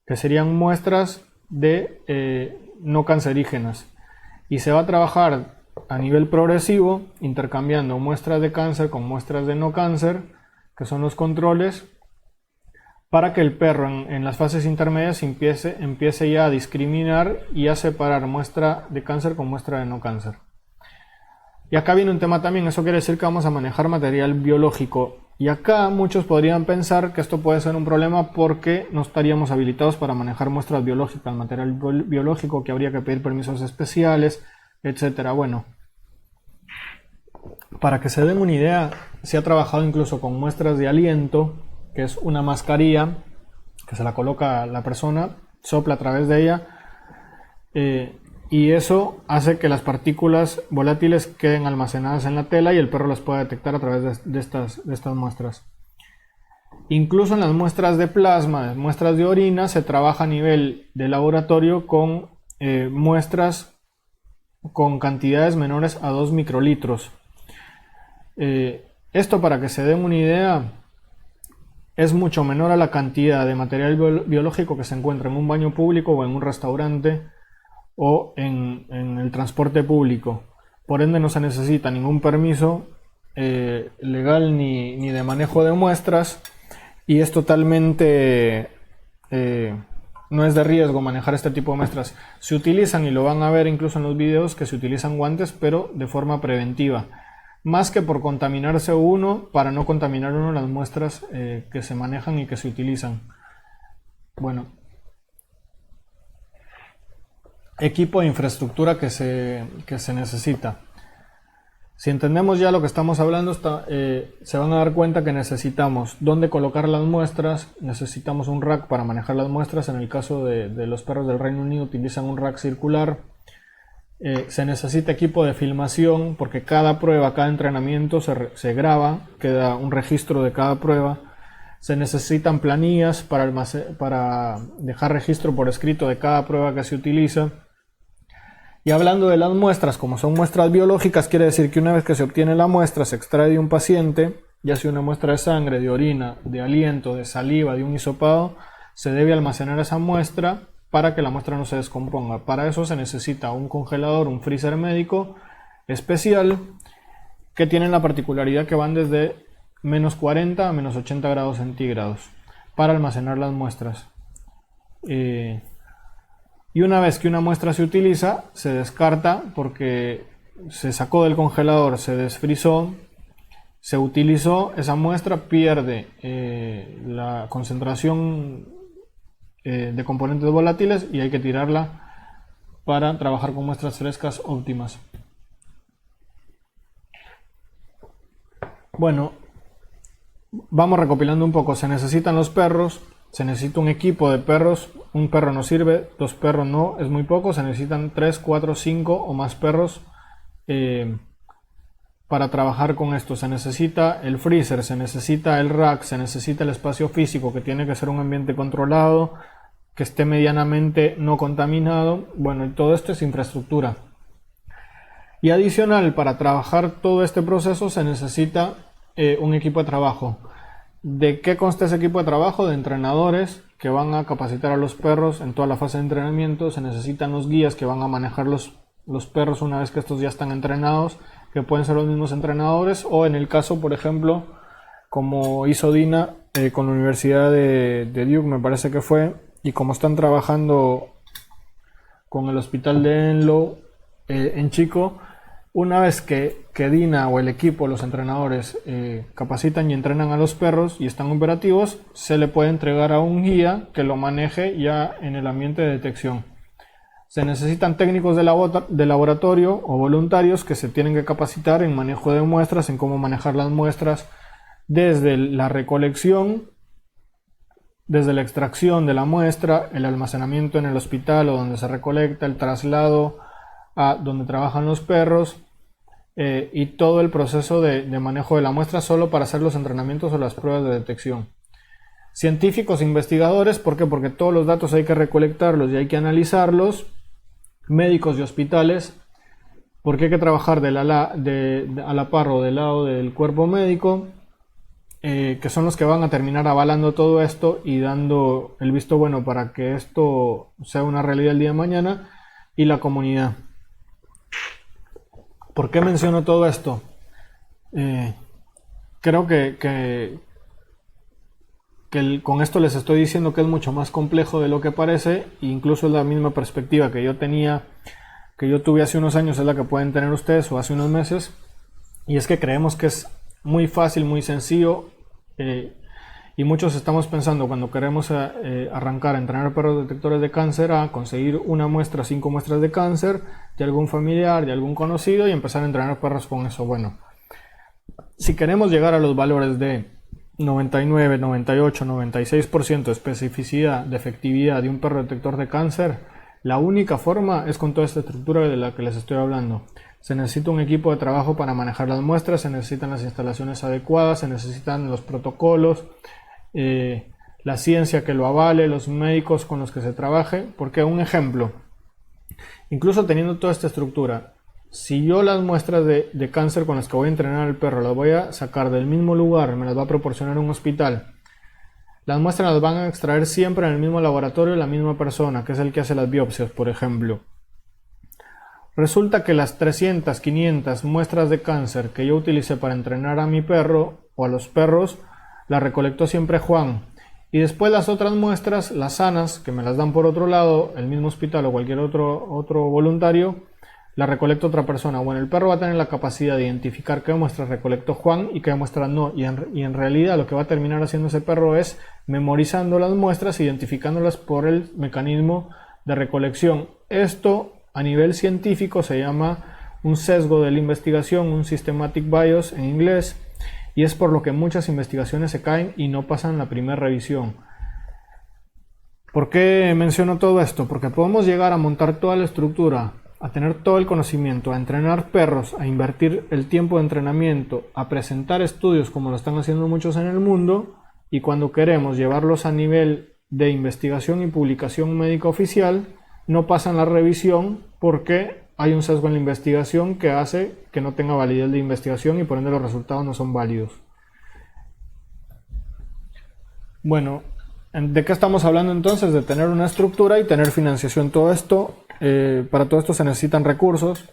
que serían muestras de no cancerígenas, y se va a trabajar a nivel progresivo intercambiando muestras de cáncer con muestras de no cáncer, que son los controles, para que el perro en las fases intermedias empiece ya a discriminar y a separar muestra de cáncer con muestra de no cáncer. Y acá viene un tema también. Eso quiere decir que vamos a manejar material biológico, y acá muchos podrían pensar que esto puede ser un problema porque no estaríamos habilitados para manejar muestras biológicas, material biológico, que habría que pedir permisos especiales, etcétera. Bueno, Para que se den una idea, se ha trabajado incluso con muestras de aliento, que es una mascarilla que se la coloca la persona, sopla a través de ella, y eso hace que las partículas volátiles queden almacenadas en la tela y el perro las pueda detectar a través de estas muestras. Incluso en las muestras de plasma, muestras de orina, se trabaja a nivel de laboratorio con muestras con cantidades menores a 2 microlitros. Esto, para que se den una idea, es mucho menor a la cantidad de material biológico que se encuentra en un baño público o en un restaurante o en el transporte público. Por ende, no se necesita ningún permiso legal ni de manejo de muestras, y es totalmente no es de riesgo manejar este tipo de muestras. Se utilizan, y lo van a ver incluso en los videos, que se utilizan guantes, pero de forma preventiva, más que por contaminarse uno, para no contaminar uno las muestras que se manejan y que se utilizan. Bueno, equipo e infraestructura que se necesita. Si entendemos ya lo que estamos hablando, se van a dar cuenta que necesitamos dónde colocar las muestras, necesitamos un rack para manejar las muestras. En el caso de los perros del Reino Unido utilizan un rack circular. Se necesita equipo de filmación, porque cada prueba, cada entrenamiento se graba, queda un registro de cada prueba. Se necesitan planillas para dejar registro por escrito de cada prueba que se utiliza. Y hablando de las muestras, como son muestras biológicas, quiere decir que una vez que se obtiene la muestra, se extrae de un paciente, ya sea una muestra de sangre, de orina, de aliento, de saliva, de un hisopado, se debe almacenar esa muestra para que la muestra no se descomponga. Para eso se necesita un congelador, un freezer médico especial, que tienen la particularidad que van desde menos 40 a menos 80 grados centígrados para almacenar las muestras. Y una vez que una muestra se utiliza, se descarta porque se sacó del congelador, se desfrizó, se utilizó, esa muestra pierde la concentración de componentes volátiles y hay que tirarla para trabajar con muestras frescas óptimas. Bueno, vamos recopilando un poco. Se necesitan los perros, se necesita un equipo de perros. Un perro no sirve, 2 perros no, es muy poco. Se necesitan 3, 4, 5 o más perros para trabajar con esto. Se necesita el freezer, se necesita el rack, se necesita el espacio físico, que tiene que ser un ambiente controlado, que esté medianamente no contaminado. Bueno, y todo esto es infraestructura. Y adicional, para trabajar todo este proceso se necesita un equipo de trabajo. ¿De qué consta ese equipo de trabajo? De entrenadores que van a capacitar a los perros en toda la fase de entrenamiento. Se necesitan los guías que van a manejar los perros una vez que estos ya están entrenados, que pueden ser los mismos entrenadores, o en el caso, por ejemplo, como hizo Dina con la Universidad de Duke, me parece que fue, y como están trabajando con el hospital de Enloe en Chico, una vez que Dina o el equipo, los entrenadores, capacitan y entrenan a los perros y están operativos, se le puede entregar a un guía que lo maneje ya en el ambiente de detección. Se necesitan técnicos de laboratorio o voluntarios que se tienen que capacitar en manejo de muestras, en cómo manejar las muestras desde la recolección, desde la extracción de la muestra, el almacenamiento en el hospital o donde se recolecta, el traslado a donde trabajan los perros, y todo el proceso de manejo de la muestra solo para hacer los entrenamientos o las pruebas de detección. Científicos, investigadores, ¿por qué? Porque todos los datos hay que recolectarlos y hay que analizarlos. Médicos y hospitales, porque hay que trabajar a la par o del lado del cuerpo médico, que son los que van a terminar avalando todo esto y dando el visto bueno para que esto sea una realidad el día de mañana, y la comunidad. ¿Por qué menciono todo esto? Creo que con esto les estoy diciendo que es mucho más complejo de lo que parece, e incluso es la misma perspectiva que yo tuve hace unos años, es la que pueden tener ustedes, o hace unos meses, y es que creemos que es muy fácil, muy sencillo, y muchos estamos pensando, cuando queremos arrancar a entrenar perros detectores de cáncer, a conseguir una muestra, 5 muestras de cáncer de algún familiar, de algún conocido, y empezar a entrenar perros con eso. Bueno, si queremos llegar a los valores de 99, 98, 96% de especificidad, de efectividad de un perro detector de cáncer, la única forma es con toda esta estructura de la que les estoy hablando. Se necesita un equipo de trabajo para manejar las muestras, se necesitan las instalaciones adecuadas, se necesitan los protocolos, la ciencia que lo avale, los médicos con los que se trabaje, porque un ejemplo, incluso teniendo toda esta estructura, si yo las muestras de cáncer con las que voy a entrenar al perro las voy a sacar del mismo lugar, me las va a proporcionar un hospital, las muestras las van a extraer siempre en el mismo laboratorio la misma persona, que es el que hace las biopsias, por ejemplo. Resulta que las 300, 500 muestras de cáncer que yo utilicé para entrenar a mi perro o a los perros, las recolectó siempre Juan. Y después las otras muestras, las sanas, que me las dan por otro lado, el mismo hospital o cualquier otro voluntario, las recolecta otra persona. Bueno, el perro va a tener la capacidad de identificar qué muestras recolectó Juan y qué muestras no. Y en realidad lo que va a terminar haciendo ese perro es memorizando las muestras, identificándolas por el mecanismo de recolección. Esto a nivel científico se llama un sesgo de la investigación, un systematic bias en inglés, y es por lo que muchas investigaciones se caen y no pasan la primera revisión. ¿Por qué menciono todo esto? Porque podemos llegar a montar toda la estructura, a tener todo el conocimiento, a entrenar perros, a invertir el tiempo de entrenamiento, a presentar estudios como lo están haciendo muchos en el mundo, y cuando queremos llevarlos a nivel de investigación y publicación médica oficial, no pasan la revisión porque hay un sesgo en la investigación que hace que no tenga validez de investigación y por ende los resultados no son válidos. Bueno, ¿de qué estamos hablando entonces? De tener una estructura y tener financiación. Todo esto, para todo esto se necesitan recursos,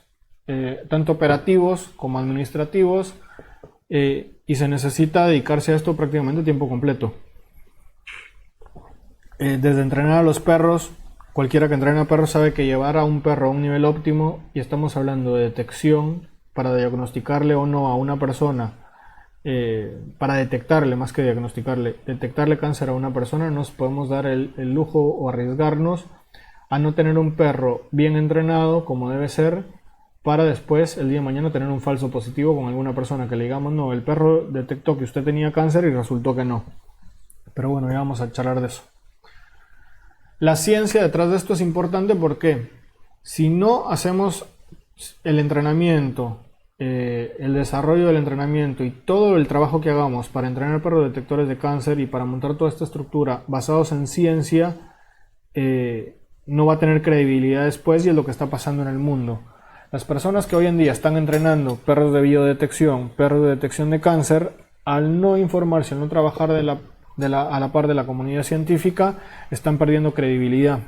tanto operativos como administrativos, y se necesita dedicarse a esto prácticamente a tiempo completo. Desde entrenar a los perros, cualquiera que entrene a perros sabe que llevar a un perro a un nivel óptimo, y estamos hablando de detección para diagnosticarle o no a una persona, para detectarle más que diagnosticarle, detectarle cáncer a una persona, nos podemos dar el lujo o arriesgarnos a no tener un perro bien entrenado como debe ser, para después el día de mañana tener un falso positivo con alguna persona que le digamos no, el perro detectó que usted tenía cáncer y resultó que no. Pero bueno, ya vamos a charlar de eso. La ciencia detrás de esto es importante porque si no hacemos el entrenamiento, el desarrollo del entrenamiento y todo el trabajo que hagamos para entrenar perros detectores de cáncer y para montar toda esta estructura basados en ciencia, no va a tener credibilidad después, y es lo que está pasando en el mundo. Las personas que hoy en día están entrenando perros de biodetección, perros de detección de cáncer, al no informarse, al no trabajar a la par de la comunidad científica, están perdiendo credibilidad.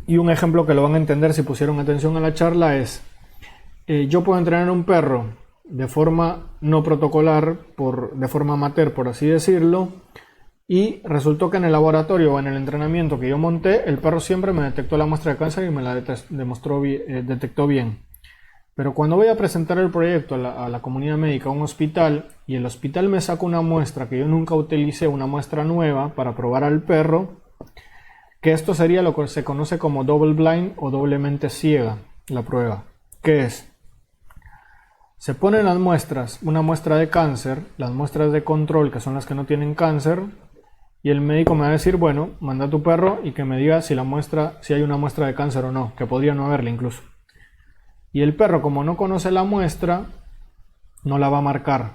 Y un ejemplo que lo van a entender si pusieron atención a la charla es, yo puedo entrenar a un perro de forma no protocolar, de forma amateur por así decirlo, y resultó que en el laboratorio o en el entrenamiento que yo monté, el perro siempre me detectó la muestra de cáncer y me la detectó bien. Pero cuando voy a presentar el proyecto a la comunidad médica, a un hospital, y el hospital me saca una muestra que yo nunca utilicé, una muestra nueva para probar al perro, que esto sería lo que se conoce como double blind o doblemente ciega, la prueba. ¿Qué es? Se ponen las muestras, una muestra de cáncer, las muestras de control, que son las que no tienen cáncer, y el médico me va a decir, bueno, manda a tu perro y que me diga si hay una muestra de cáncer o no, que podría no haberla incluso. Y el perro, como no conoce la muestra, no la va a marcar.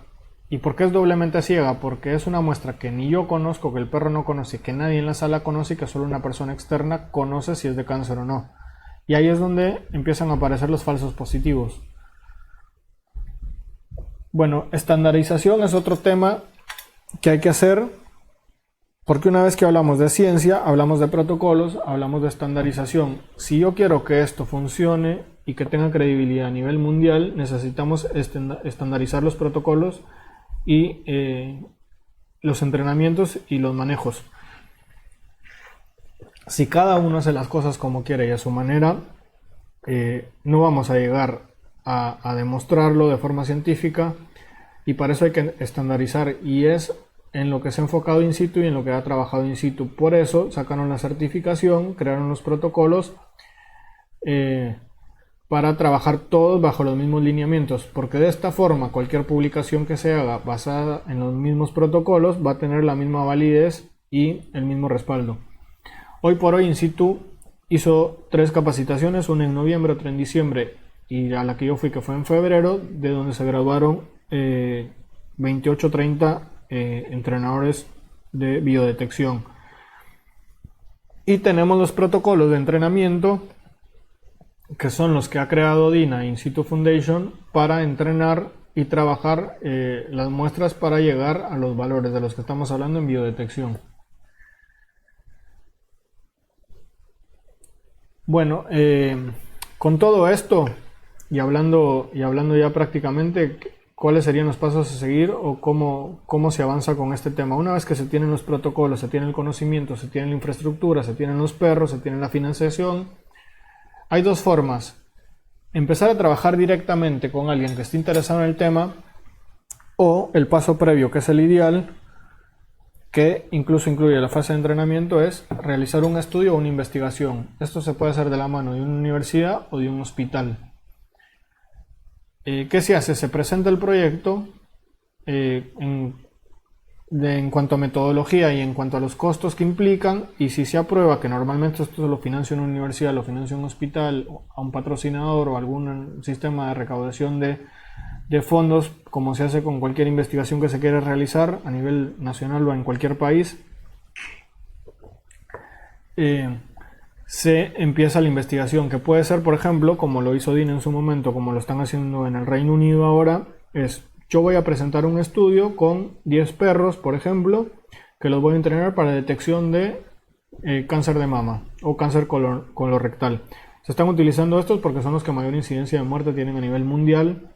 ¿Y por qué es doblemente ciega? Porque es una muestra que ni yo conozco, que el perro no conoce, que nadie en la sala conoce y que solo una persona externa conoce si es de cáncer o no. Y ahí es donde empiezan a aparecer los falsos positivos. Bueno, estandarización es otro tema que hay que hacer, porque una vez que hablamos de ciencia, hablamos de protocolos, hablamos de estandarización. Si yo quiero que esto funcione y que tenga credibilidad a nivel mundial, necesitamos estandarizar los protocolos y los entrenamientos y los manejos. Si cada uno hace las cosas como quiere y a su manera, no vamos a llegar a demostrarlo de forma científica, y para eso hay que estandarizar, y es en lo que se ha enfocado in situ y en lo que ha trabajado in situ. Por eso sacaron la certificación, crearon los protocolos, para trabajar todos bajo los mismos lineamientos, porque de esta forma cualquier publicación que se haga basada en los mismos protocolos va a tener la misma validez y el mismo respaldo. Hoy por hoy In-Situ hizo 3 capacitaciones, una en noviembre, otra en diciembre y a la que yo fui, que fue en febrero, de donde se graduaron 28-30 entrenadores de biodetección. Y tenemos los protocolos de entrenamiento, que son los que ha creado DINA In-Situ Foundation para entrenar y trabajar las muestras para llegar a los valores de los que estamos hablando en biodetección. Bueno, con todo esto y hablando ya prácticamente cuáles serían los pasos a seguir o cómo se avanza con este tema. Una vez que se tienen los protocolos, se tiene el conocimiento, se tiene la infraestructura, se tienen los perros, se tiene la financiación, hay 2 formas: empezar a trabajar directamente con alguien que esté interesado en el tema, o el paso previo, que es el ideal, que incluso incluye la fase de entrenamiento, es realizar un estudio o una investigación. Esto se puede hacer de la mano de una universidad o de un hospital. ¿Qué se hace? Se presenta el proyecto en cuanto a metodología y en cuanto a los costos que implican, y si se aprueba, que normalmente esto lo financia una universidad, lo financia un hospital, a un patrocinador o algún sistema de recaudación de fondos, como se hace con cualquier investigación que se quiera realizar a nivel nacional o en cualquier país, se empieza la investigación, que puede ser, por ejemplo, como lo hizo DINA en su momento, como lo están haciendo en el Reino Unido ahora, es: yo voy a presentar un estudio con 10 perros, por ejemplo, que los voy a entrenar para detección de cáncer de mama o cáncer colorectal. Se están utilizando estos porque son los que mayor incidencia de muerte tienen a nivel mundial,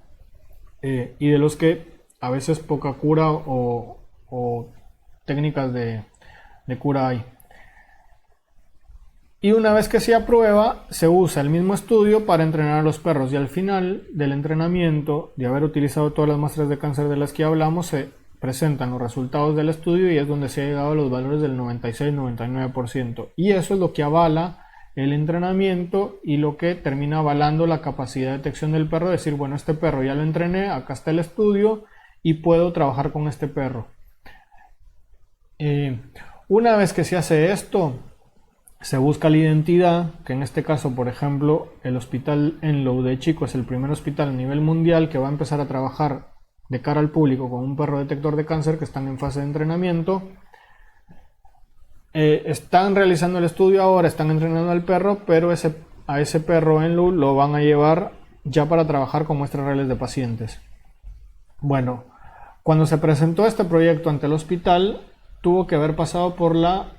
y de los que a veces poca cura o técnicas de cura hay. Y una vez que se aprueba, se usa el mismo estudio para entrenar a los perros, y al final del entrenamiento, de haber utilizado todas las muestras de cáncer de las que hablamos, se presentan los resultados del estudio y es donde se ha llegado a los valores del 96-99%. Y eso es lo que avala el entrenamiento y lo que termina avalando la capacidad de detección del perro, decir: bueno, este perro ya lo entrené, acá está el estudio y puedo trabajar con este perro. Una vez que se hace esto, se busca la identidad, que en este caso, por ejemplo, el hospital Enloe de Chico es el primer hospital a nivel mundial que va a empezar a trabajar de cara al público con un perro detector de cáncer, que están en fase de entrenamiento. Están realizando el estudio ahora, están entrenando al perro, pero a ese perro Enloe lo van a llevar ya para trabajar con muestras reales de pacientes. Bueno, cuando se presentó este proyecto ante el hospital, tuvo que haber pasado por la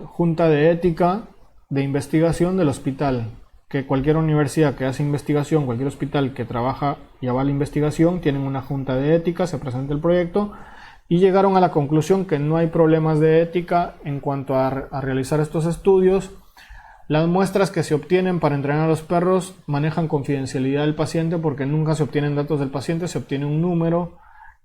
Junta de Ética de Investigación del hospital, que cualquier universidad que hace investigación, cualquier hospital que trabaja y avala investigación, tienen una junta de ética, se presenta el proyecto y llegaron a la conclusión que no hay problemas de ética en cuanto a realizar estos estudios. Las muestras que se obtienen para entrenar a los perros manejan confidencialidad del paciente, porque nunca se obtienen datos del paciente, se obtiene un número.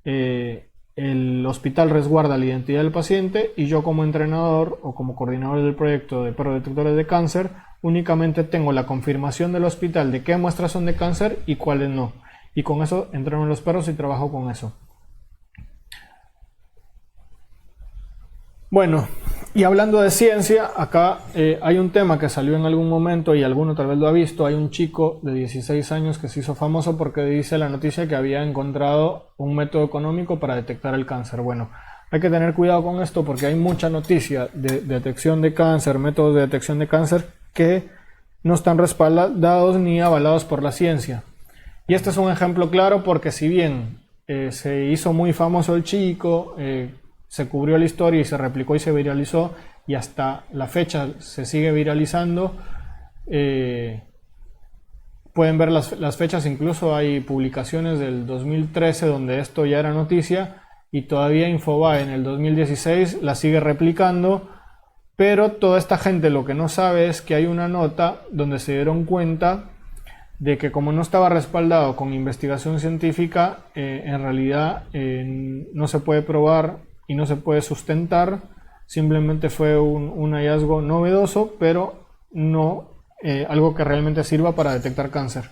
El hospital resguarda la identidad del paciente y yo, como entrenador o como coordinador del proyecto de perros detectores de cáncer, únicamente tengo la confirmación del hospital de qué muestras son de cáncer y cuáles no, y con eso entreno a los perros y trabajo con eso. Bueno, y hablando de ciencia, acá hay un tema que salió en algún momento y alguno tal vez lo ha visto. Hay un chico de 16 años que se hizo famoso porque dice la noticia que había encontrado un método económico para detectar el cáncer. Bueno, hay que tener cuidado con esto porque hay mucha noticia de detección de cáncer, métodos de detección de cáncer que no están respaldados ni avalados por la ciencia. Y este es un ejemplo claro porque, si bien se hizo muy famoso el chico, se cubrió la historia y se replicó y se viralizó, y hasta la fecha se sigue viralizando. Pueden ver las fechas, incluso hay publicaciones del 2013 donde esto ya era noticia, y todavía Infobae en el 2016 la sigue replicando. Pero toda esta gente lo que no sabe es que hay una nota donde se dieron cuenta de que, como no estaba respaldado con investigación científica, en realidad no se puede probar y no se puede sustentar. Simplemente fue un hallazgo novedoso, pero no algo que realmente sirva para detectar cáncer.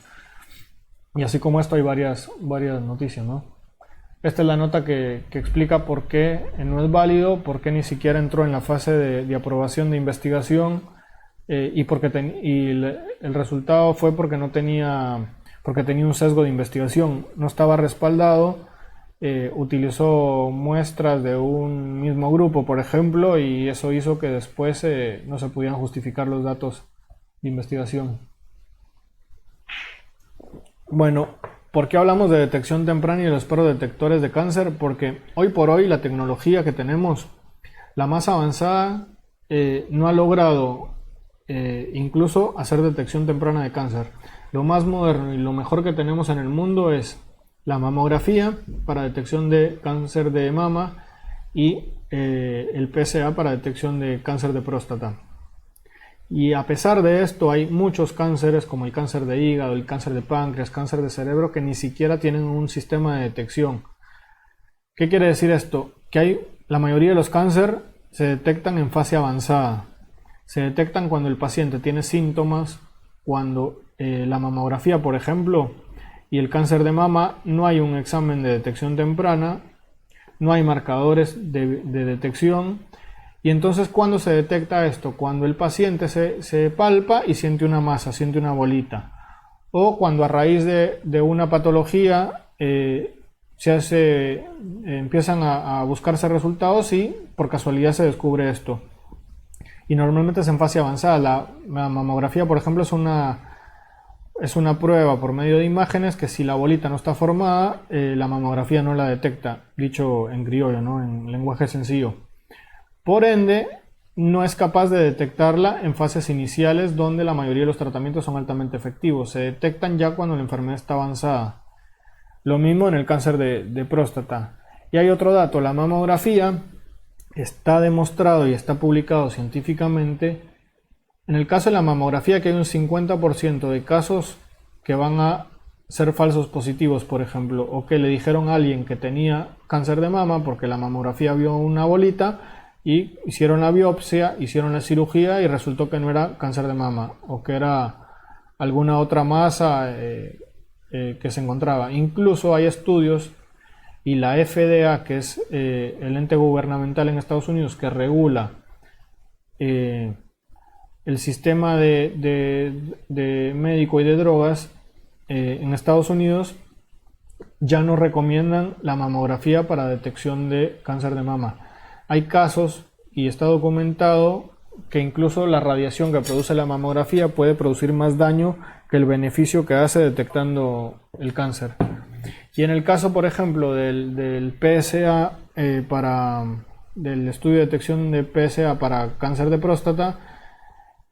Y así como esto hay varias noticias, ¿no? Esta es la nota que explica por qué no es válido, por qué ni siquiera entró en la fase de aprobación de investigación, y el resultado fue porque tenía un sesgo de investigación, no estaba respaldado, utilizó muestras de un mismo grupo, por ejemplo, y eso hizo que después no se pudieran justificar los datos de investigación. Bueno, ¿por qué hablamos de detección temprana y de los perros detectores de cáncer? Porque hoy por hoy la tecnología que tenemos, la más avanzada, no ha logrado incluso hacer detección temprana de cáncer. Lo más moderno y lo mejor que tenemos en el mundo es la mamografía para detección de cáncer de mama y el PSA para detección de cáncer de próstata. Y a pesar de esto hay muchos cánceres como el cáncer de hígado, el cáncer de páncreas, cáncer de cerebro que ni siquiera tienen un sistema de detección. ¿Qué quiere decir esto? Que la mayoría de los cánceres se detectan en fase avanzada. Se detectan cuando el paciente tiene síntomas, cuando la mamografía, por ejemplo, y el cáncer de mama no hay un examen de detección temprana, no hay marcadores de detección. Y entonces, ¿cuándo se detecta esto? Cuando el paciente se palpa y siente una masa, siente una bolita. O cuando a raíz de una patología empiezan a buscarse resultados y por casualidad se descubre esto. Y normalmente es en fase avanzada. La mamografía, por ejemplo, es una prueba por medio de imágenes que si la bolita no está formada, la mamografía no la detecta, dicho en criollo, ¿no? En lenguaje sencillo. Por ende, no es capaz de detectarla en fases iniciales donde la mayoría de los tratamientos son altamente efectivos. Se detectan ya cuando la enfermedad está avanzada. Lo mismo en el cáncer de próstata. Y hay otro dato, la mamografía está demostrado y está publicado científicamente. En el caso de la mamografía que hay un 50% de casos que van a ser falsos positivos, por ejemplo, o que le dijeron a alguien que tenía cáncer de mama porque la mamografía vio una bolita y hicieron la biopsia, hicieron la cirugía y resultó que no era cáncer de mama o que era alguna otra masa que se encontraba. Incluso hay estudios y la FDA, que es el ente gubernamental en Estados Unidos que regula el sistema de médico y de drogas en Estados Unidos, ya no recomiendan la mamografía para detección de cáncer de mama. Hay casos, y está documentado, que incluso la radiación que produce la mamografía puede producir más daño que el beneficio que hace detectando el cáncer. Y en el caso, por ejemplo, del PSA, del estudio de detección de PSA para cáncer de próstata,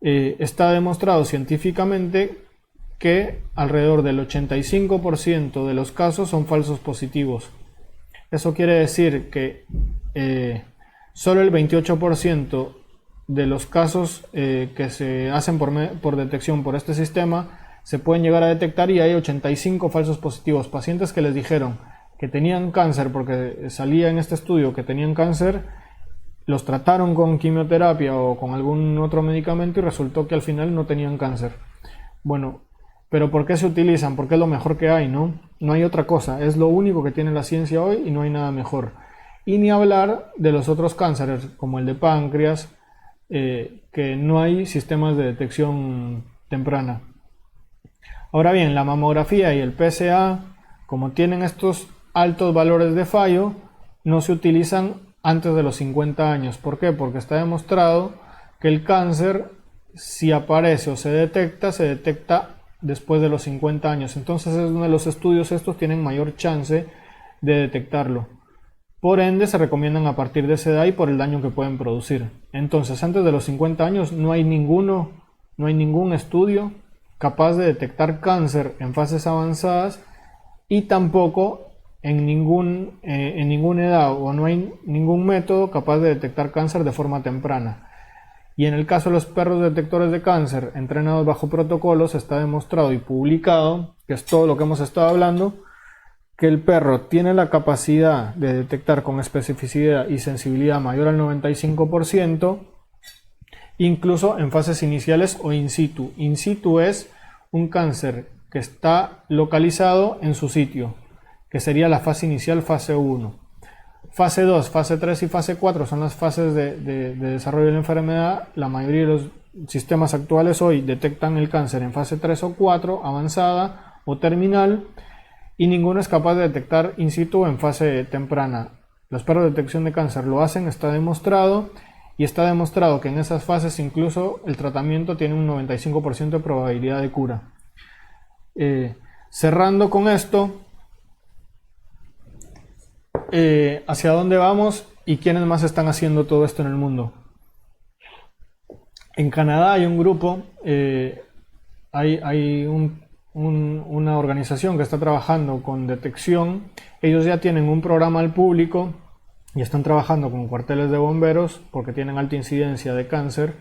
está demostrado científicamente que alrededor del 85% de los casos son falsos positivos. Eso quiere decir que solo el 28% de los casos que se hacen por detección por este sistema se pueden llegar a detectar, y hay 85 falsos positivos, pacientes que les dijeron que tenían cáncer porque salía en este estudio que tenían cáncer, los trataron con quimioterapia o con algún otro medicamento y resultó que al final no tenían cáncer. Bueno, pero ¿por qué se utilizan? Porque es lo mejor que hay, ¿no? No hay otra cosa, es lo único que tiene la ciencia hoy y no hay nada mejor. Y ni hablar de los otros cánceres, como el de páncreas, que no hay sistemas de detección temprana. Ahora bien, la mamografía y el PSA, como tienen estos altos valores de fallo, no se utilizan antes de los 50 años. ¿Por qué? Porque está demostrado que el cáncer, si aparece o se detecta después de los 50 años. Entonces es uno de los estudios estos tienen mayor chance de detectarlo. Por ende, se recomiendan a partir de esa edad y por el daño que pueden producir. Entonces, antes de los 50 años no hay ningún estudio capaz de detectar cáncer en fases avanzadas, y tampoco en ninguna edad, o no hay ningún método capaz de detectar cáncer de forma temprana. Y en el caso de los perros detectores de cáncer entrenados bajo protocolos, está demostrado y publicado, que es todo lo que hemos estado hablando, que el perro tiene la capacidad de detectar con especificidad y sensibilidad mayor al 95% incluso en fases iniciales o in situ. In situ es un cáncer que está localizado en su sitio, que sería la fase inicial, fase 1. Fase 2, fase 3 y fase 4 son las fases de desarrollo de la enfermedad. La mayoría de los sistemas actuales hoy detectan el cáncer en fase 3 o 4, avanzada o terminal, y ninguno es capaz de detectar in situ en fase temprana. Los perros de detección de cáncer lo hacen, está demostrado, y está demostrado que en esas fases incluso el tratamiento tiene un 95% de probabilidad de cura. Cerrando con esto, ¿hacia dónde vamos y quiénes más están haciendo todo esto en el mundo? En Canadá hay un grupo, hay una organización que está trabajando con detección. Ellos ya tienen un programa al público y están trabajando con cuarteles de bomberos porque tienen alta incidencia de cáncer,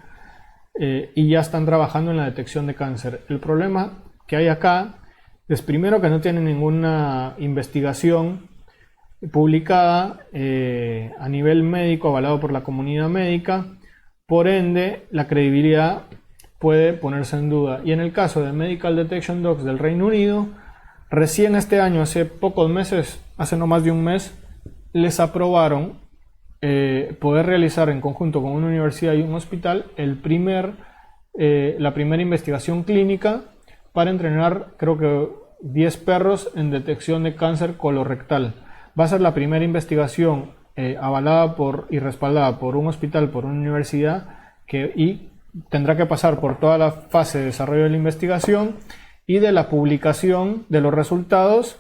y ya están trabajando en la detección de cáncer. El problema que hay acá es primero que no tienen ninguna investigación publicada a nivel médico avalado por la comunidad médica, por ende la credibilidad puede ponerse en duda. Y en el caso de Medical Detection Dogs del Reino Unido, recién este año, hace pocos meses, hace no más de un mes, les aprobaron poder realizar en conjunto con una universidad y un hospital la primera investigación clínica para entrenar, creo que 10 perros en detección de cáncer colorectal. Va a ser la primera investigación avalada y respaldada por un hospital, por una universidad, y tendrá que pasar por toda la fase de desarrollo de la investigación y de la publicación de los resultados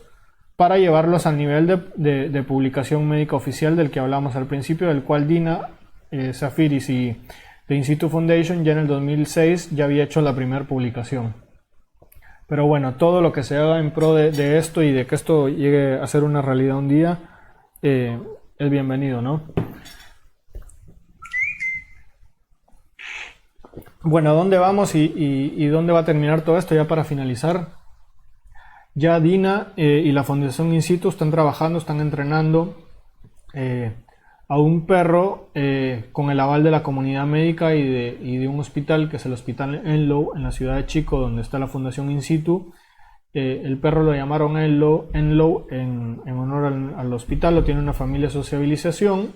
para llevarlos al nivel de publicación médica oficial del que hablamos al principio, del cual Dina Zafiris y The In Situ Foundation ya en el 2006 ya había hecho la primera publicación. Pero bueno, todo lo que se haga en pro de esto y de que esto llegue a ser una realidad un día es bienvenido, ¿no? Bueno, ¿a dónde vamos y dónde va a terminar todo esto ya para finalizar? Ya Dina y la Fundación In Situ están trabajando, están entrenando a un perro con el aval de la comunidad médica y de un hospital, que es el Hospital Enlow, en la ciudad de Chico, donde está la Fundación In Situ. El perro lo llamaron Enlow en honor al hospital. Lo tiene una familia de sociabilización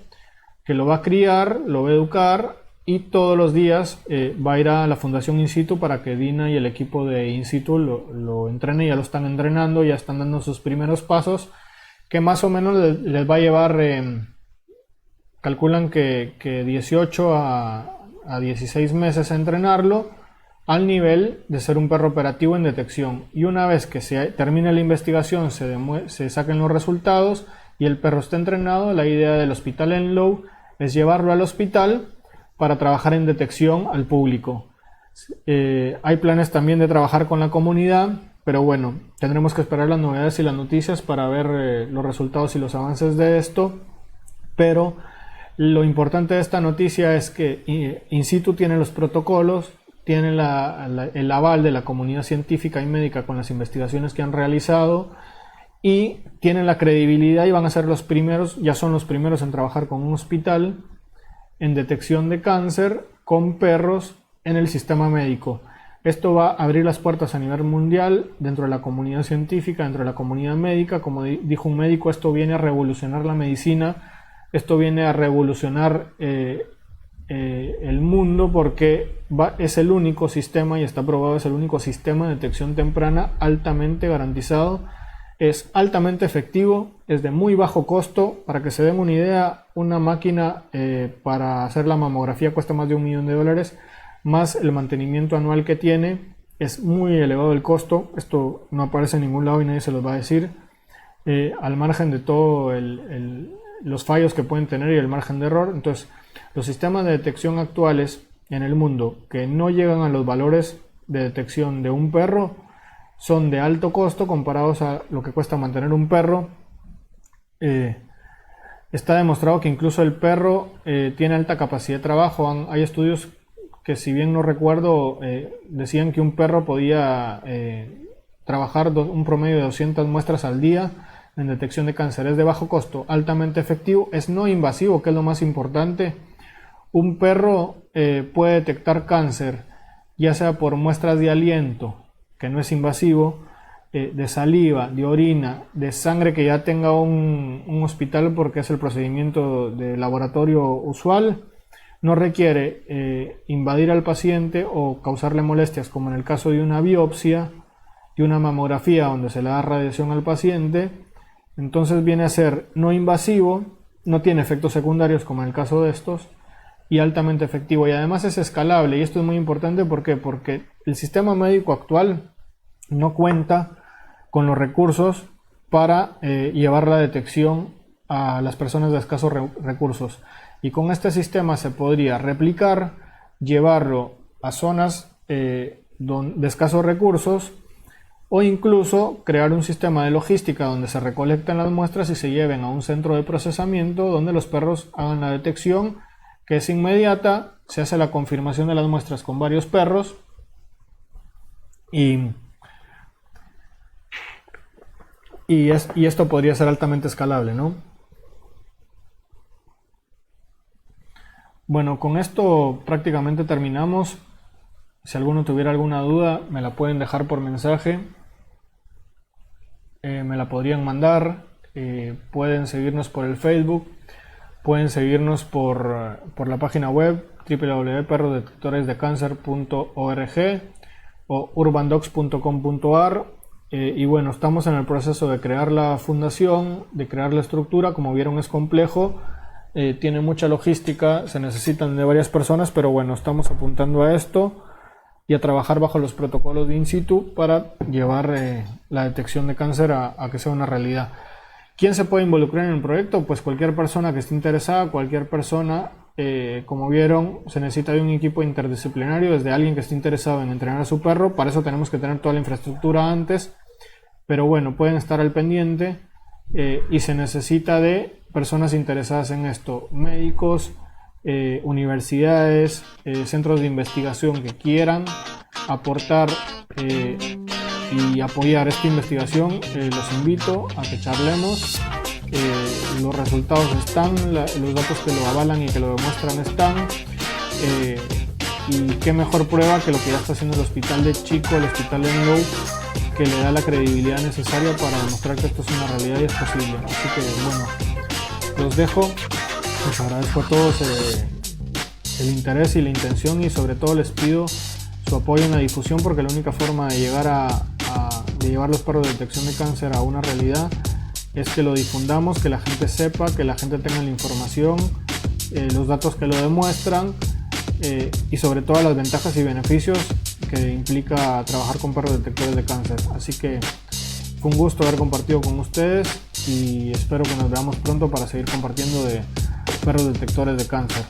que lo va a criar, lo va a educar, y todos los días va a ir a la Fundación In Situ para que Dina y el equipo de In Situ lo entrene. Ya lo están entrenando, ya están dando sus primeros pasos, que más o menos les va a llevar, calculan que 18 a 16 meses a entrenarlo al nivel de ser un perro operativo en detección. Y una vez que se termine la investigación, se saquen los resultados y el perro esté entrenado, la idea del Hospital Enlow es llevarlo al hospital para trabajar en detección al público. Hay planes también de trabajar con la comunidad, pero bueno, tendremos que esperar las novedades y las noticias para ver los resultados y los avances de esto. Pero lo importante de esta noticia es que In Situ tiene los protocolos, tiene el aval de la comunidad científica y médica con las investigaciones que han realizado, y tienen la credibilidad y van a ser los primeros, ya son los primeros en trabajar con un hospital en detección de cáncer con perros en el sistema médico. Esto va a abrir las puertas a nivel mundial dentro de la comunidad científica, dentro de la comunidad médica. Como dijo un médico, esto viene a revolucionar la medicina, esto viene a revolucionar el mundo, porque es el único sistema, y está probado, es el único sistema de detección temprana altamente garantizado. Es altamente efectivo, es de muy bajo costo. Para que se den una idea, una máquina para hacer la mamografía cuesta más de $1 millón, más el mantenimiento anual que tiene. Es muy elevado el costo. Esto no aparece en ningún lado y nadie se los va a decir. Al margen de todo los fallos que pueden tener y el margen de error. Entonces, los sistemas de detección actuales en el mundo que no llegan a los valores de detección de un perro son de alto costo comparados a lo que cuesta mantener un perro. Está demostrado que incluso el perro tiene alta capacidad de trabajo. Hay estudios que, si bien no recuerdo, decían que un perro podía trabajar un promedio de 200 muestras al día en detección de cáncer. Es de bajo costo, altamente efectivo, es no invasivo, que es lo más importante. Un perro puede detectar cáncer, ya sea por muestras de aliento, que no es invasivo, de saliva, de orina, de sangre que ya tenga un hospital porque es el procedimiento de laboratorio usual. No requiere invadir al paciente o causarle molestias, como en el caso de una biopsia y una mamografía donde se le da radiación al paciente. Entonces viene a ser no invasivo, no tiene efectos secundarios como en el caso de estos, y altamente efectivo, y además es escalable. Y esto es muy importante, ¿por qué? Porque el sistema médico actual no cuenta con los recursos para llevar la detección a las personas de escasos recursos, y con este sistema se podría replicar, llevarlo a zonas de escasos recursos, o incluso crear un sistema de logística donde se recolecten las muestras y se lleven a un centro de procesamiento donde los perros hagan la detección, que es inmediata. Se hace la confirmación de las muestras con varios perros y esto podría ser altamente escalable, ¿no? Bueno, con esto prácticamente terminamos. Si alguno tuviera alguna duda, me la pueden dejar por mensaje. Me la podrían mandar. Pueden seguirnos por el Facebook. Pueden seguirnos por la página web www.perrodetectoresdecancer.org o urbandocs.com.ar. Y bueno, estamos en el proceso de crear la fundación, de crear la estructura. Como vieron, es complejo, tiene mucha logística, se necesitan de varias personas, pero bueno, estamos apuntando a esto y a trabajar bajo los protocolos de in situ para llevar la detección de cáncer a que sea una realidad. ¿Quién se puede involucrar en el proyecto? Pues cualquier persona que esté interesada, cualquier persona. Como vieron, se necesita de un equipo interdisciplinario, desde alguien que esté interesado en entrenar a su perro. Para eso tenemos que tener toda la infraestructura antes, pero bueno, pueden estar al pendiente, y se necesita de personas interesadas en esto, médicos, universidades, centros de investigación que quieran aportar y apoyar esta investigación. Los invito a que charlemos. Los resultados están, los datos que lo avalan y que lo demuestran están, y qué mejor prueba que lo que ya está haciendo el hospital de Chico, el hospital de Enlow, que le da la credibilidad necesaria para demostrar que esto es una realidad y es posible. Así que bueno, los dejo. Les agradezco a todos el interés y la intención, y sobre todo les pido su apoyo en la difusión, porque la única forma de llevar los perros de detección de cáncer a una realidad es que lo difundamos, que la gente sepa, que la gente tenga la información, los datos que lo demuestran, y sobre todo las ventajas y beneficios que implica trabajar con perros detectores de cáncer. Así que fue un gusto haber compartido con ustedes y espero que nos veamos pronto para seguir compartiendo de perros detectores de cáncer.